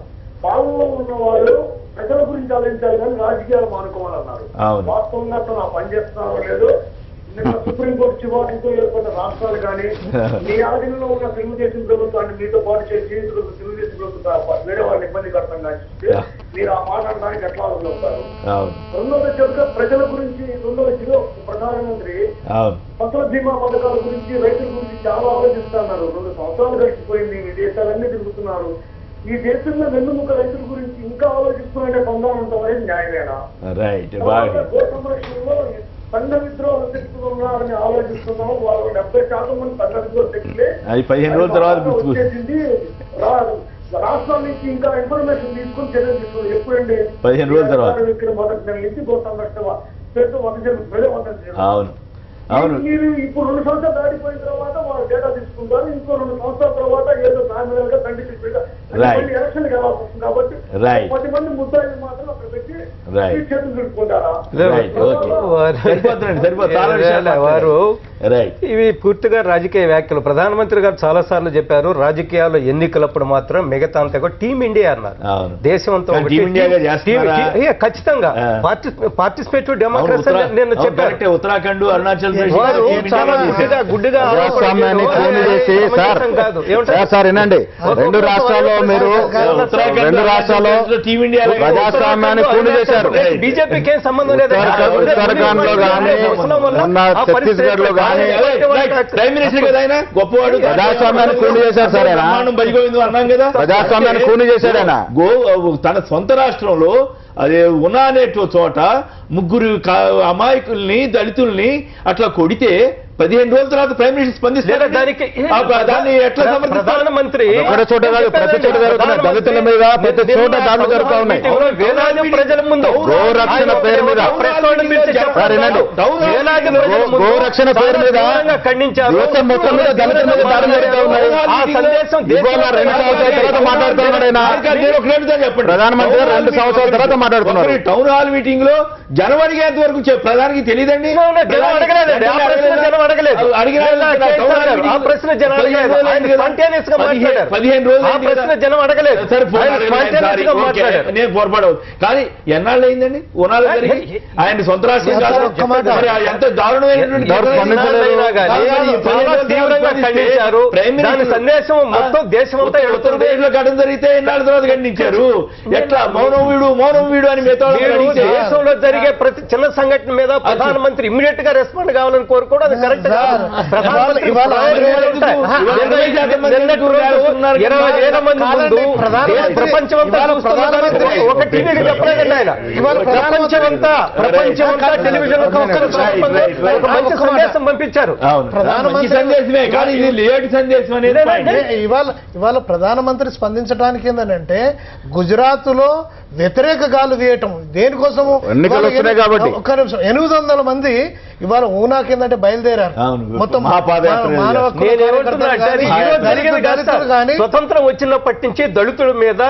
పాలనలో ఉన్న వాళ్ళు ప్రజల గురించి ఆలోచించాలి కానీ రాజకీయాలు మానుకోవాలన్నారు. వాస్తవంగా తను పనిచేస్తున్నారో లేదో నిన్న సుప్రీంకోర్టు చివాటితో ఏర్పడిన రాష్ట్రాలు కానీ మీ ఆధీనంలో ఉన్న తెలుగుదేశం ప్రభుత్వాన్ని మీతో పాటు చేసి తెలుగుదేశం ప్రభుత్వం వేరే వాళ్ళని ఇబ్బందికరంగా కానీ మీరు ఆ మాట్లాడడానికి ఎట్లా అవుతారు? రెండోది చెబుతా ప్రజల గురించి, రెండోది ప్రధానమంత్రి ఫసల్ బీమా పథకాల గురించి, రైతుల గురించి చాలా ఆలోచిస్తున్నారు. 2 సంవత్సరాలు గడిచిపోయింది, విదేశాలన్నీ తిరుగుతున్నారు. ఈ దేశంలో వెన్నుముక రైతుల గురించి ఇంకా ఆలోచిస్తున్నారంటే పొందాలంటాం అనేది న్యాయమేనా? గో సంరక్షణలో సంఘ విద్రోహ శక్తులు ఉన్నారని ఆలోచిస్తున్నాము. వాళ్ళు 70% మంది సంఘ విద్రోహ శక్తులే. 15 రోజుల తర్వాత వచ్చేసింది. రాష్ట్రాల నుంచి ఇంకా ఇన్ఫర్మేషన్ తీసుకుని చర్యలు తీసుకున్నారు. ఎప్పుడండి? 15 రోజుల తర్వాత మొదటి నెల నుంచి గో సంరక్షణ పేరుతో అవును అవును. మీరు ఇప్పుడు 2 సంవత్సరాలు దాటిపోయిన తర్వాత వాళ్ళు డేటా తీసుకుంటారు. ఇంకో 2 సంవత్సరాల తర్వాత ఏదో నామినల్ గా కండిషన్ ఎలక్షన్ వెళ్ళాల్సి వస్తుంది. కాబట్టి 10 మంది ముద్దాయిలు మాత్రం అక్కడ పెట్టి చేతులు చుట్టుకుంటారా? వారు ఇవి పూర్తిగా రాజకీయ వ్యాఖ్యలు. ప్రధానమంత్రి గారు చాలా సార్లు చెప్పారు రాజకీయాల్లో ఎన్నికలప్పుడు మాత్రం మిగతా అంతా కూడా టీమ్ ఇండియా అన్నారు. దేశం అంతా ఖచ్చితంగా పార్టిసిపేటివ్ డెమోక్రసీ నేను చెప్పాను. ఉత్తరాఖండ్, అరుణాచల్ గుడ్డిగా వినండి, 2 రాష్ట్రాల్లో మీరు 2 రాష్ట్రాల్లో ప్రజాస్వామ్యాన్ని కూని చేశారు. బీజేపీకి ఏం సంబంధం లేదు. ఉత్తరాఖండ్ లో కానీ ఛత్తీస్గఢ్ లో కానీ ప్రైమ్ మినిస్టర్ కదా ఆయన గొప్పవాడు. ప్రజాస్వామ్యాన్ని కూని చేశారు సార్. అన్నాం కదా, ప్రజాస్వామ్యాన్ని కూని చేశారు ఆయన. తన సొంత రాష్ట్రంలో అదే ఉన్నా అనే చోట 3 అమాయకుల్ని, దళితుల్ని అట్లా కొడితే 15 రోజుల తర్వాత ప్రైమ్ మినిస్టర్ స్పందిస్తారు. దాన్ని ఎట్లా ప్రధానమంత్రి చోట కాదు, ప్రతి చోట జరుగుతున్నాయి. దళితుల మీద ప్రతి చోట దాడులు జరుగుతూ ఉన్నాయి. ప్రజల ముందు గోరక్షణ పేరు మీద గోరక్షణ పేరు మీద ఖండించారు. దేశం మొత్తం మీద దళితుల మీద దాడులు జరుగుతూ ఉన్నాయి. ఆ సందేశం 2 సంవత్సరాల తర్వాత మాట్లాడుతున్నాడు ఆయన. ప్రధానమంత్రి 2 సంవత్సరాల తర్వాత మాట్లాడుతున్నారు. టౌన్ హాల్ మీటింగ్ లో జనం అడిగేంత వరకు ప్రధానికి తెలియదండి. నేను పొరపాటు కానీ ఎన్నాళ్ళు అయిందండి ఉనాలు జరిగి ఆయన సొంత రాష్ట్రం ఎంత దారుణమైనటువంటి సందేశం మొత్తం దేశం అంతా ఉత్తరప్రదేశ్లో ఘటన జరిగితే ఎన్నాళ్ళ తర్వాత ఖండించారు. ఎట్లా మౌనం వీడు అని దేశంలో జరిగే ప్రతి చిన్న సంఘటన మీద ప్రధానమంత్రి ఇమ్మీడియట్ గా రెస్పాండ్ కావాలని కోరుకోవడం అది కరెక్ట్. 20,000 మంది ముందు ప్రపంచమంతా ఒక టీవీకి చెప్పలేదండి ఆయన. ప్రపంచమంతా టెలివిజన్ ఒక మంచి సందేశం పంపించారు. సందేశమే కానీ ఇది లేట్ సందేశం అనేది ఇవాళ ప్రధానమంత్రి స్పందించడానికి ఏంటంటే గుజరాత్ లో వ్యతిరేక గాలు తీయటం దేనికోసము? ఎన్నికలు వస్తున్నాయి కాబట్టి. ఒక్క నిమిషం, 800 మంది ఇవాళ ఊనా కిందంటే బయలుదేరారు. మొత్తం మానవ స్వతంత్రం వచ్చినప్పటి నుంచి దళితుల మీద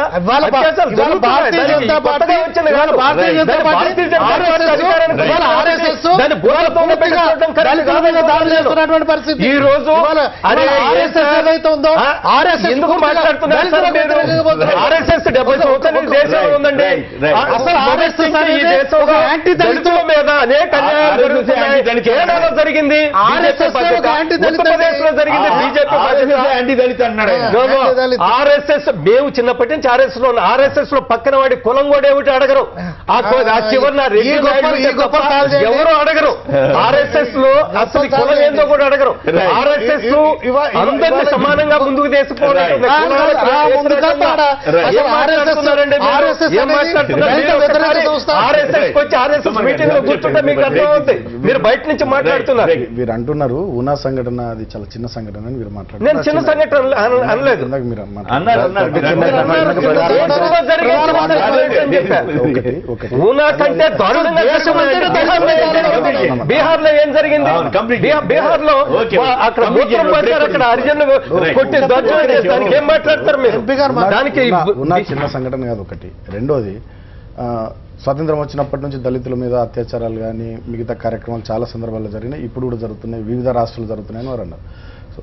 ఈ రోజు ఎందుకు మాట్లాడుతున్నారు? ఆర్ఎస్ఎస్ 70 సంవత్సరాల దేశంలో ఉందండి. అసలు ఆర్ఎస్ఎస్ ఈ దేశంలో దళితుల మీద అనేక అన్యాయాలు జరుగుతున్నాయి. కేరళలో జరిగింది, ఉత్తరప్రదేశ్ లో జరిగింది. బీజేపీ ఆర్ఎస్ఎస్ మేము చిన్నప్పటి నుంచి ఆర్ఎస్ఎస్ లో పక్కన వాడి కులం కూడా ఏమిటి అడగరు. ఆ చివరిన ఎవరు అడగరు. ఆర్ఎస్ఎస్ లో అసలు కులం ఏందో కూడా అడగరు. ఆర్ఎస్ఎస్ అందరినీ సమానంగా ముందుకు తీసుకుపోవడం. ఆర్ఎస్ఎస్ వచ్చి ఆర్ఎస్ఎస్ మీటింగ్ లో కూర్చుంటే మీకు అర్థం అవుతాయి. మీరు బయట నుంచి మాట్లాడుతున్నారు. మీరు అంటున్నారు ఊనా సంఘటన అది చాలా చిన్న సంఘటన అని మీరు మాట్లాడుతున్నారు. నేను చిన్న సంఘటన అనలేదు. ఊనా కంటే బీహార్ లో ఏం జరిగింది? బీహార్ లో అక్కడ మూత్రం పడ్డారు, అక్కడ హరిజనులు కొట్టి దర్శనం దానికి ఏం మాట్లాడతారు మీరు? దానికి ఊనా చిన్న సంఘటన కాదు ఒకటి. రెండోది స్వాతంత్రం వచ్చినప్పటి నుంచి దళితుల మీద అత్యాచారాలు కానీ మిగతా కార్యక్రమాలు చాలా సందర్భాల్లో జరిగినాయి, ఇప్పుడు కూడా జరుగుతున్నాయి, వివిధ రాష్ట్రాలు జరుగుతున్నాయని వారు అన్నారు. సో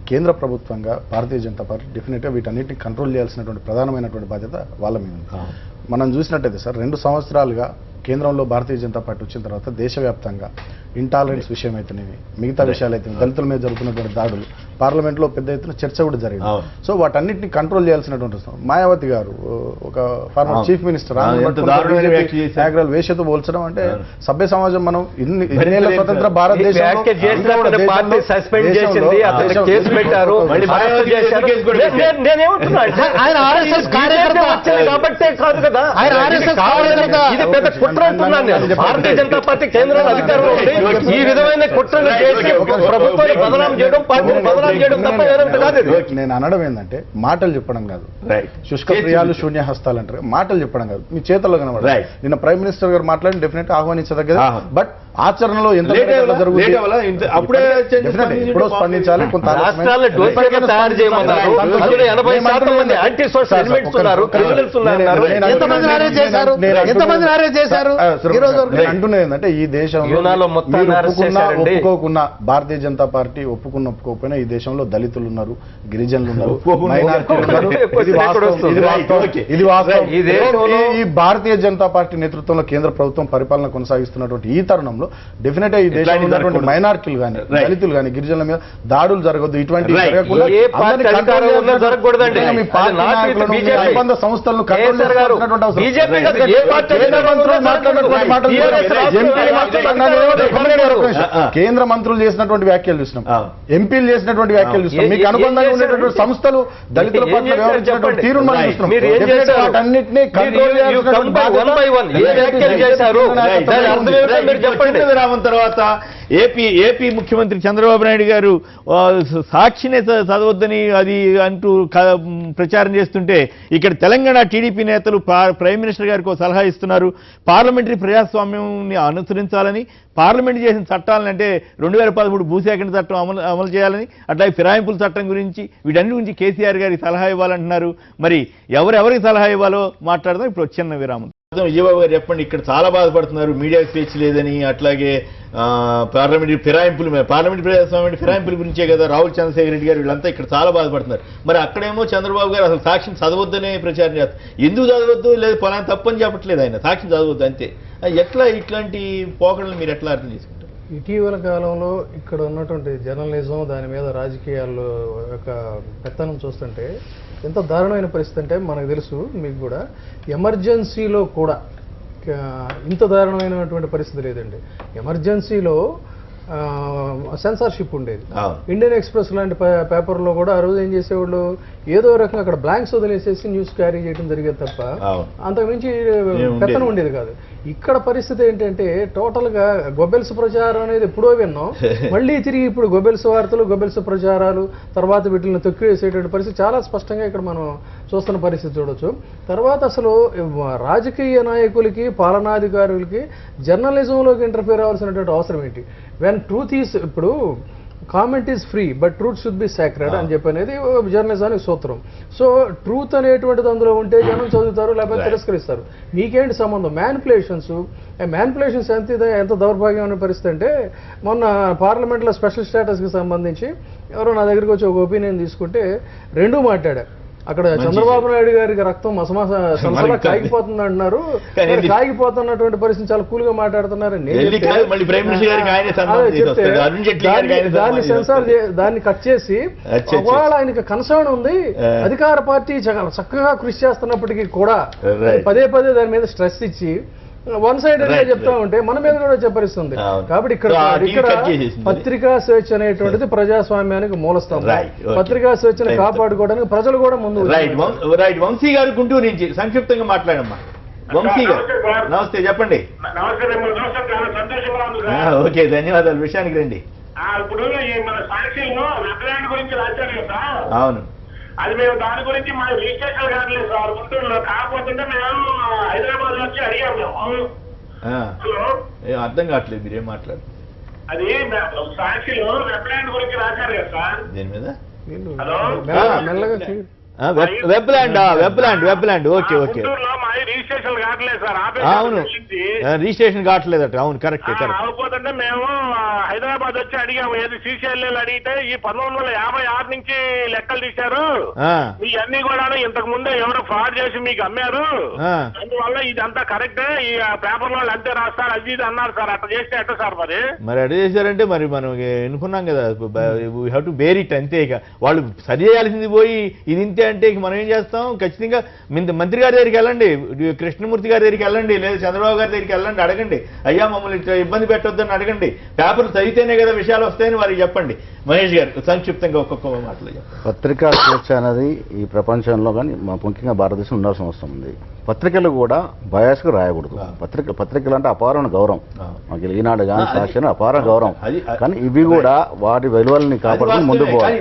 కేంద్ర ప్రభుత్వంగా భారతీయ జనతా పార్టీ డెఫినెట్గా వీటన్నిటిని కంట్రోల్ చేయాల్సినటువంటి ప్రధానమైనటువంటి బాధ్యత వాళ్ళ మీద ఉంది. మనం చూసినట్టయితే సార్ 2 సంవత్సరాలుగా కేంద్రంలో భారతీయ జనతా పార్టీ వచ్చిన తర్వాత దేశవ్యాప్తంగా ఇంటాలరెన్స్ విషయం అయితేనేవి మిగతా విషయాలు అయితే దళితుల మీద జరుగుతున్నటువంటి దాడులు పార్లమెంట్లో పెద్ద ఎత్తున చర్చ కూడా జరిగింది. సో వాటన్నిటిని కంట్రోల్ చేయాల్సినటువంటి మాయావతి గారు ఒక ఫార్మర్ చీఫ్ మినిస్టర్ వేషతో పోల్చడం అంటే సభ్య సమాజం మనం ఇన్నేళ్ల స్వతంత్ర భారతదేశం భారతీయ జనతా పార్టీ కేంద్రంలో అధికారంలో ఉంది. ఈ విధమైన కుట్రలు చేసి ప్రభుత్వాన్ని బదనాం చేయడం, పార్టీని బదనాం చేయడం తప్ప ఏదంటే కాదు. నేను అనడం ఏంటంటే మాటలు చెప్పడం కాదు, శుష్క ప్రియాలు శూన్య హస్తాలు అంటారు, మాటలు చెప్పడం కాదు, మీ చేతుల్లో కనబడదు. నిన్న ప్రైమ్ మినిస్టర్ గారు మాట్లాడి డెఫినెట్ ఆహ్వానించదగ్గది. బట్ ఆచరణలో ఎంత జరుగుతుంది ఎప్పుడో స్పందించాలి. కొంత అంటున్నది ఏంటంటే ఈ దేశంలో ఒప్పుకోకున్న భారతీయ జనతా పార్టీ ఒప్పుకోకపోయినా ఈ దేశంలో దళితులు ఉన్నారు, గిరిజనులు ఉన్నారు, మైనారిటీలు ఉన్నారు. ఇది వాస్తవం. ఈ భారతీయ జనతా పార్టీ నేతృత్వంలో కేంద్ర ప్రభుత్వం పరిపాలన కొనసాగిస్తున్నటువంటి ఈ తరుణంలో డెఫినెట్ ఈ దేశంలో ఉన్నటువంటి మైనారిటీలు కానీ దళితులు కానీ గిరిజనుల మీద దాడులు జరగదు. ఇటువంటి అనుబంధ సంస్థలను కేంద్ర మంత్రులు చేసినటువంటి వ్యాఖ్యలు చూసినాం, ఎంపీలు చేసినటువంటి వ్యాఖ్యలు చూసినాం, మీకు అనుబంధంగా ఉండేటువంటి సంస్థలు దళితుల పట్ల వ్యవహరించినటువంటి తీరును మనం చూస్తున్నాం. వాటన్నిటినీ రామన్ తర్వాత ఏపీ ముఖ్యమంత్రి చంద్రబాబు నాయుడు గారు సాక్షినే చదవద్దని అది అంటూ ప్రచారం చేస్తుంటే ఇక్కడ తెలంగాణ టీడీపీ నేతలు ప్రైమ్ మినిస్టర్ గారికి ఒక సలహా ఇస్తున్నారు. పార్లమెంటరీ ప్రజాస్వామ్యాన్ని అనుసరించాలని, పార్లమెంట్ చేసిన చట్టాలను అంటే 2013 భూసేకరణ చట్టం అమలు చేయాలని, అట్లాగే ఫిరాయింపుల చట్టం గురించి వీటన్నిటి గురించి కేసీఆర్ గారికి సలహా ఇవ్వాలంటున్నారు. మరి ఎవరెవరికి సలహా ఇవ్వాలో మాట్లాడదాం. ఇప్పుడు చిన్న విరామం. విజయబాబు గారు చెప్పండి, ఇక్కడ చాలా బాధపడుతున్నారు, మీడియా స్వేచ్ఛ లేదని, అట్లాగే పార్లమెంటరీ ప్రజాస్వామ్య ఫిరాయింపుల గురించే కదా రాహుల్ చంద్రశేఖర్ రెడ్డి గారు వీళ్ళంతా ఇక్కడ చాలా బాధపడుతున్నారు. మరి అక్కడేమో చంద్రబాబు గారు అసలు సాక్షిని చదవద్దనే ప్రచారం చేస్తారు. ఎందుకు చదవద్దు? లేదు పలానా తప్పని చెప్పట్లేదు ఆయన, సాక్షిని చదవద్దు అంతే. ఎట్లా ఇట్లాంటి పోకడలు మీరు ఎట్లా అర్థం చేసుకుంటారు? ఇటీవల కాలంలో ఇక్కడ ఉన్నటువంటి జర్నలిజం దాని మీద రాజకీయాల్లో యొక్క పెత్తనం చూస్తుంటే ఎంత దారుణమైన పరిస్థితి అంటే మనకు తెలుసు, మీకు కూడా ఎమర్జెన్సీలో కూడా ఇంత దారుణమైనటువంటి పరిస్థితి లేదండి. ఎమర్జెన్సీలో సెన్సార్షిప్ ఉండేది. ఇండియన్ ఎక్స్ప్రెస్ లాంటి పేపర్లో కూడా ఆ రోజు ఏం చేసేవాళ్ళు, ఏదో రకంగా అక్కడ బ్లాంక్స్ వదిలేసేసి న్యూస్ క్యారీ చేయడం జరిగేది తప్ప అంతకుమించి పెత్తనం ఉండేది కాదు. ఇక్కడ పరిస్థితి ఏంటంటే టోటల్గా గొబెల్స్ ప్రచారం అనేది ఎప్పుడో విన్నాం, మళ్ళీ తిరిగి ఇప్పుడు గొబెల్స్ వార్తలు, గొబెల్స్ ప్రచారాలు, తర్వాత వీటిని తొక్కివేసేటువంటి పరిస్థితి చాలా స్పష్టంగా ఇక్కడ మనం చూస్తున్న పరిస్థితి చూడొచ్చు. తర్వాత అసలు రాజకీయ నాయకులకి, పాలనాధికారులకి జర్నలిజంలోకి ఇంటర్ఫియర్ అవ్వాల్సినటువంటి అవసరం ఏంటి? వెన్ ట్రూత్ ఈస్, ఇప్పుడు comment is free but truth should be sacred అని చెప్పి అనేది జర్నలిజానికి సూత్రం. సో ట్రూత్ అనేటువంటిది అందులో ఉంటే జనం చదువుతారు, లేకపోతే తిరస్కరిస్తారు. మీకేంటి సంబంధం? మ్యానిపులేషన్స్ ఎంత దౌర్భాగ్యమైన పరిస్థితి అంటే, మొన్న పార్లమెంట్లో స్పెషల్ స్టేటస్కి సంబంధించి ఎవరో నా దగ్గరికి వచ్చి ఒక ఒపీనియన్ తీసుకుంటే రెండూ మాట్లాడా. అక్కడ చంద్రబాబు నాయుడు గారికి రక్తం మసమసలా కాగిపోతుంది అంటున్నారు, కాగిపోతున్నటువంటి పరిస్థితి చాలా కూల్ గా మాట్లాడుతున్నారు. దాన్ని కట్ చేసి ఒకవేళ ఆయనకి కన్సర్న్ ఉంది, అధికార పార్టీ చక్కగా కృషి చేస్తున్నప్పటికీ కూడా పదే పదే దాని మీద స్ట్రెస్ ఇచ్చి వన్ సైడెడ్ గా చెప్తా ఉంటే మన మీద కూడా చెప్పరిస్తుంది. కాబట్టి ఇక్కడ పత్రికా స్వేచ్ఛ అనేటువంటిది ప్రజాస్వామ్యానికి మూలస్తంభం. పత్రికా స్వేచ్ఛను కాపాడుకోవడానికి ప్రజలు కూడా ముందు. వంశీ గారు గుంటూరు నుంచి సంక్షిప్తంగా మాట్లాడమ్మా. వంశీ గారు నమస్తే, చెప్పండి. ఓకే, ధన్యవాదాలు. విషయానికి రండి. ఇప్పుడు మన సాక్షిలో వెబ్లాండ్ గురించి రాశారు కదా. అవును, అది మేము దాని గురించి మా రిజిస్ట్రేషన్ కావట్లేదు సార్ గుంటూరులో. కాకపోతే మేము హైదరాబాద్ వచ్చి అడిగాము మేము. అర్థం కావట్లేదు మీరేం మాట్లాడు. అది సాక్షిలో వెబ్లాండ్ గురించి రాశారు కదా సార్. దేని మీద? వెబ్లాండ్. Okay okay. రిజిస్ట్రేషన్ కావట్లేదు సార్. అవును, రిజిస్ట్రేషన్ కావట్లేదట. అవును, కరెక్ట్. కాకపోతే మేము హైదరాబాద్ వచ్చి అడిగాము. ఏది శ్రీశైలం అడిగితే ఈ 1956 నుంచి లెక్కలు తీశారు, మీ అన్ని కూడా ఇంతకు ముందే ఎవరో ఫ్రాడ్ చేసి మీకు అమ్మారు, అందువల్ల ఇదంతా కరెక్టే, ఈ పేపర్ వాళ్ళు అంతే రాస్తారు అది ఇది అన్నారు సార్. అట్లా చేస్తే ఎట్ట సార్? మరి అట్లా చేశారంటే మరి మనం ఎన్నుకున్నాం కదా, we have to bear it అంతే. ఇక వాళ్ళు సరి చేయాల్సింది పోయి ఇది ఇంతే అంటే మనం ఏం చేస్తాం? ఖచ్చితంగా మంత్రి గారి దగ్గరికి వెళ్ళండి, కృష్ణమూర్తి గారి దగ్గరికి వెళ్ళండి, లేదా చంద్రబాబు గారి దగ్గరికి వెళ్ళండి, అడగండి, అయ్యా మమ్మల్ని ఇబ్బంది పెట్టొద్దని అడగండి. పేపర్ చదివితేనే కదా విషయాలు వస్తాయని వారికి చెప్పండి. మహేష్ గారు సంక్షిప్తంగా ఒక్కొక్క మాటలు చెప్పండి. పత్రికా స్వేచ్ఛ అనేది ఈ ప్రపంచంలో కానీ ముఖ్యంగా భారతదేశం ఉండాల్సిన అవసరం ఉంది. పత్రికలు కూడా బయాస్గా రాయకూడదు. పత్రికలు అంటే అపారమైన గౌరవం, మాకు ఈనాడు కానీ సాక్షి అపార గౌరవం, కానీ ఇవి కూడా వాటి విలువల్ని కాపాడుకుని ముందుకు పోవాలి.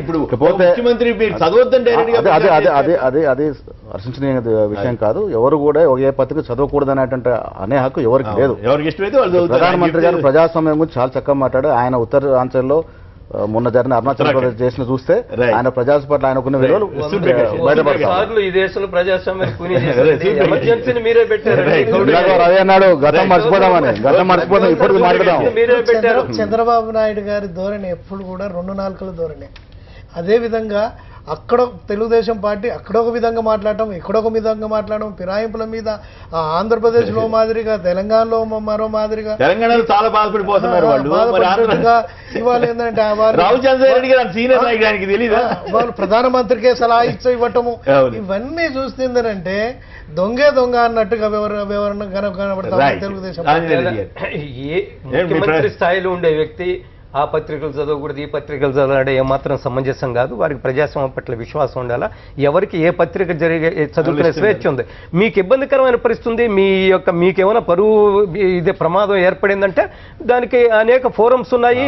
అదే హర్షించనీయ విషయం కాదు. ఎవరు కూడా ఏ పత్రిక చదవకూడదు అనే హక్కు ఎవరికి లేదు. ప్రధానమంత్రి గారు ప్రజాస్వామ్యం గురించి చాలా చక్కగా మాట్లాడు. ఆయన ఉత్తరాంచల్ మొన్న జరిగిన అరుణాచల్ ప్రదేశ్ చేసిన చూస్తే ఆయన ప్రజాస్వామ్యం పట్ల ఆయనకున్న విలువలు బయటపడతారు. ఈ దేశంలో ప్రజాస్వామ్యం మీరే పెట్టారు. రవి అన్నాడు గతం మర్చిపోదామని. గతం మర్చిపోదాం, ఇప్పుడు మాట్లాడదాం. చంద్రబాబు నాయుడు గారి ధోరణి ఎప్పుడు కూడా 2 నాలుకల ధోరణి. అదే విధంగా అక్కడ తెలుగుదేశం పార్టీ అక్కడ ఒక విధంగా మాట్లాడటం, ఇక్కడొక విధంగా మాట్లాడడం, ఫిరాయింపుల మీద ఆంధ్రప్రదేశ్లో మాదిరిగా తెలంగాణలో మరో మాదిరిగా. తెలంగాణలో చాలా బాధపడిపోతున్నారు వాళ్ళు. ఇవాళ ఏంటంటే వాళ్ళు ప్రధానమంత్రికే సలహా ఇవ్వటము, ఇవన్నీ చూస్తుందంటే దొంగే దొంగ అన్నట్టుగా వివరణ కనబడతారు తెలుగుదేశం. ముఖ్యమంత్రి స్థాయిలో ఉండే వ్యక్తి ఆ పత్రికలు చదవకూడదు, ఈ పత్రికలు చదవడం ఏమాత్రం సమంజసం కాదు. వారికి ప్రజాస్వామ్యం పట్ల విశ్వాసం ఉండాలా. ఎవరికి ఏ పత్రిక చదువుకునే స్వేచ్ఛ ఉంది. మీకు ఇబ్బందికరమైన పరిస్థితి, మీకేమైనా పరువు ఇదే ప్రమాదం ఏర్పడిందంటే దానికి అనేక ఫోరమ్స్ ఉన్నాయి,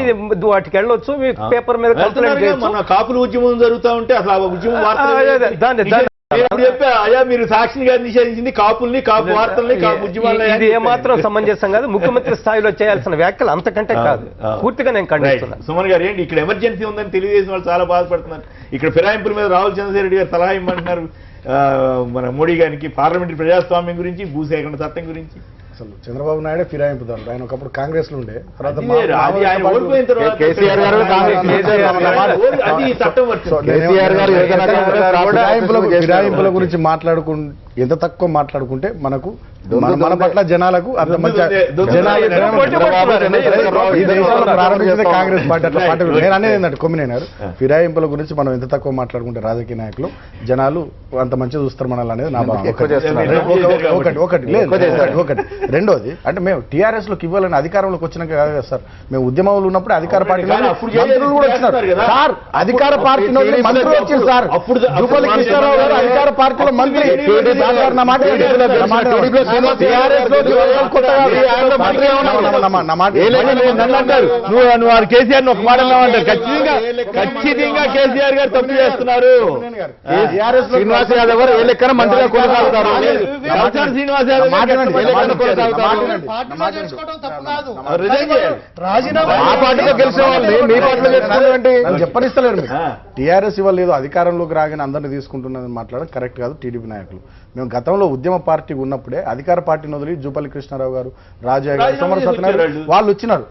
వాటికి వెళ్ళొచ్చు. మీ పేపర్ మీద కంప్లైంట్ చేయొచ్చు. కాపులు ఉద్యమం జరుగుతూ ఉంటే అసలు ఆ ఉద్యమం అయ్యా మీరు సాక్షిని గారు నిషేధించింది కాపుల్ని, కాపు వార్తల్ని, కాపు ఉద్యమాలని. ఇది ఏమాత్రం సమంజసం కాదు. ముఖ్యమంత్రి స్థాయిలో చేయాల్సిన వ్యాఖ్యలు అంతకంటే కాదు. పూర్తిగా నేను ఖండిస్తున్నాను. సుమన్ గారు ఏంటి ఇక్కడ ఎమర్జెన్సీ ఉందని తెలియజేసిన వాళ్ళు చాలా బాధపడుతున్నారు. ఇక్కడ ఫిరాయింపుల మీద రాహుల్ చంద్రశేఖర్ గారు సలహా ఇమ్మంటున్నారు మన మోడీ గారికి, పార్లమెంటరీ ప్రజాస్వామ్యం గురించి, భూసేకరణ చట్టం గురించి. అసలు చంద్రబాబు నాయుడే ఫిరాయింపుదారుడు. ఆయన ఒకప్పుడు కాంగ్రెస్ లో ఉండే, తర్వాత ఫిరాయింపుల గురించి ఎంత తక్కువ మాట్లాడుకుంటే మనకు మన పట్ల జనాలకు అంత మంచి ఈ దేశంలో ప్రారంభించింది కాంగ్రెస్ పార్టీ. అట్లా పార్టీ నేను అనేది ఏంటంటే కొమ్మినేని గారు, ఫిరాయింపుల గురించి మనం ఎంత తక్కువ మాట్లాడుకుంటే రాజకీయ నాయకులు జనాలు అంత మంచిగా చూస్తారు మనల్ని అనేది నా భావన. ఒకటి లేదు. ఒకటి రెండోది అంటే మేము టీఆర్ఎస్ లోకి ఇవ్వాలని అధికారంలోకి వచ్చినాక కాదు కదా సార్, మేము ఉద్యమాలు ఉన్నప్పుడు అధికార పార్టీలో మంత్రులు కూడా వచ్చినారు సార్. అధికార పార్టీ మంత్రులు వచ్చింది సార్. జూపల్లి కృష్ణారావు గారు అధికార పార్టీలో మంత్రి. నువ్వు కేసీఆర్ ఒక మాట అన్నావంటారు. ఖచ్చితంగా కేసీఆర్ గారు తప్పు చేస్తున్నారు. శ్రీనివాస్ యాదవ్ గారు ఏ లెక్కన మంత్రిగా కొనసాగుతారు. శ్రీనివాస్ యాదవ్ ఆ పార్టీలో గెలిచిన వాళ్ళని మీ పార్టీలో గెలుచుకోవాలంటే చెప్పనిస్తలేరు. టీఆర్ఎస్ ఇవాళ లేదు అధికారంలోకి రాగానే అందరినీ తీసుకుంటున్నదని మాట్లాడడం కరెక్ట్ కాదు. టీడీపీ నాయకులు మేము గతంలో ఉద్యమ పార్టీ ఉన్నప్పుడే అధికార పార్టీని వదిలి జూపల్లి కృష్ణారావు గారు, రాజా గారు, సమర సత్యనారాయణ వాళ్ళు వచ్చినారు.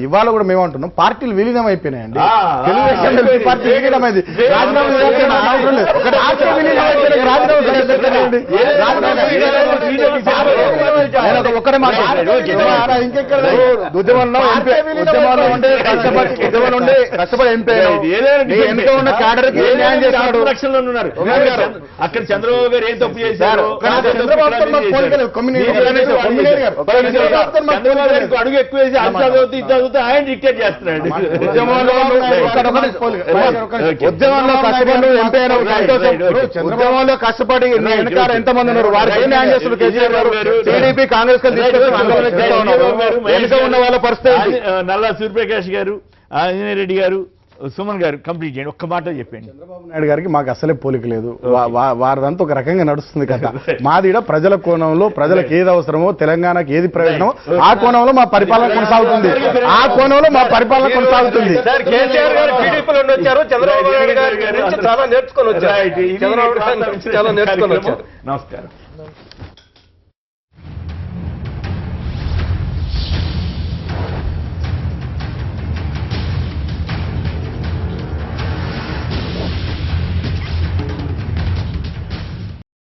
ఇవాళ కూడా మేము అంటున్నాం పార్టీలు విలీనం అయిపోయినాయండి. తెలుగుదేశం పార్టీ విలీనమైంది. ఒక్కడే కష్టపడి ఎంపీ ఉన్న క్యాడర్ ఉన్నారు. అక్కడ చంద్రబాబు గారు ఏం తప్పు చేశారు? అడుగు ఎక్కువ వేసి అది చదివితే ఆయన డిక్టేట్ చేస్తున్నాడు. ఉద్యమంలో కష్టపడి ఎంతమంది ఉన్నారు వారికి న్యాయం చేస్తున్నారు కేసీఆర్ గారు. టీడీపీ కాంగ్రెస్ ఉన్న వాళ్ళ పరిస్థితి. నల్లా సూర్యప్రకాష్ గారు, ఆంజనేయ రెడ్డి గారు, సుమన్ గారు కంప్లీట్ చేయండి. ఒక్క మాట చెప్పండి. చంద్రబాబు నాయుడు గారికి మాకు అసలే పోలిక లేదు. వారిదంతా ఒక రకంగా నడుస్తుంది కదా. మాదిడ ప్రజల కోణంలో ప్రజలకు ఏది అవసరమో, తెలంగాణకు ఏది ప్రయోజనమో ఆ కోణంలో మా పరిపాలన కొనసాగుతుంది. కేసీఆర్ గారు టీడీపీలో వచ్చారు, చంద్రబాబు నాయుడు గారి గురించి చాలా నేర్చుకొని వచ్చారు. నమస్కారం.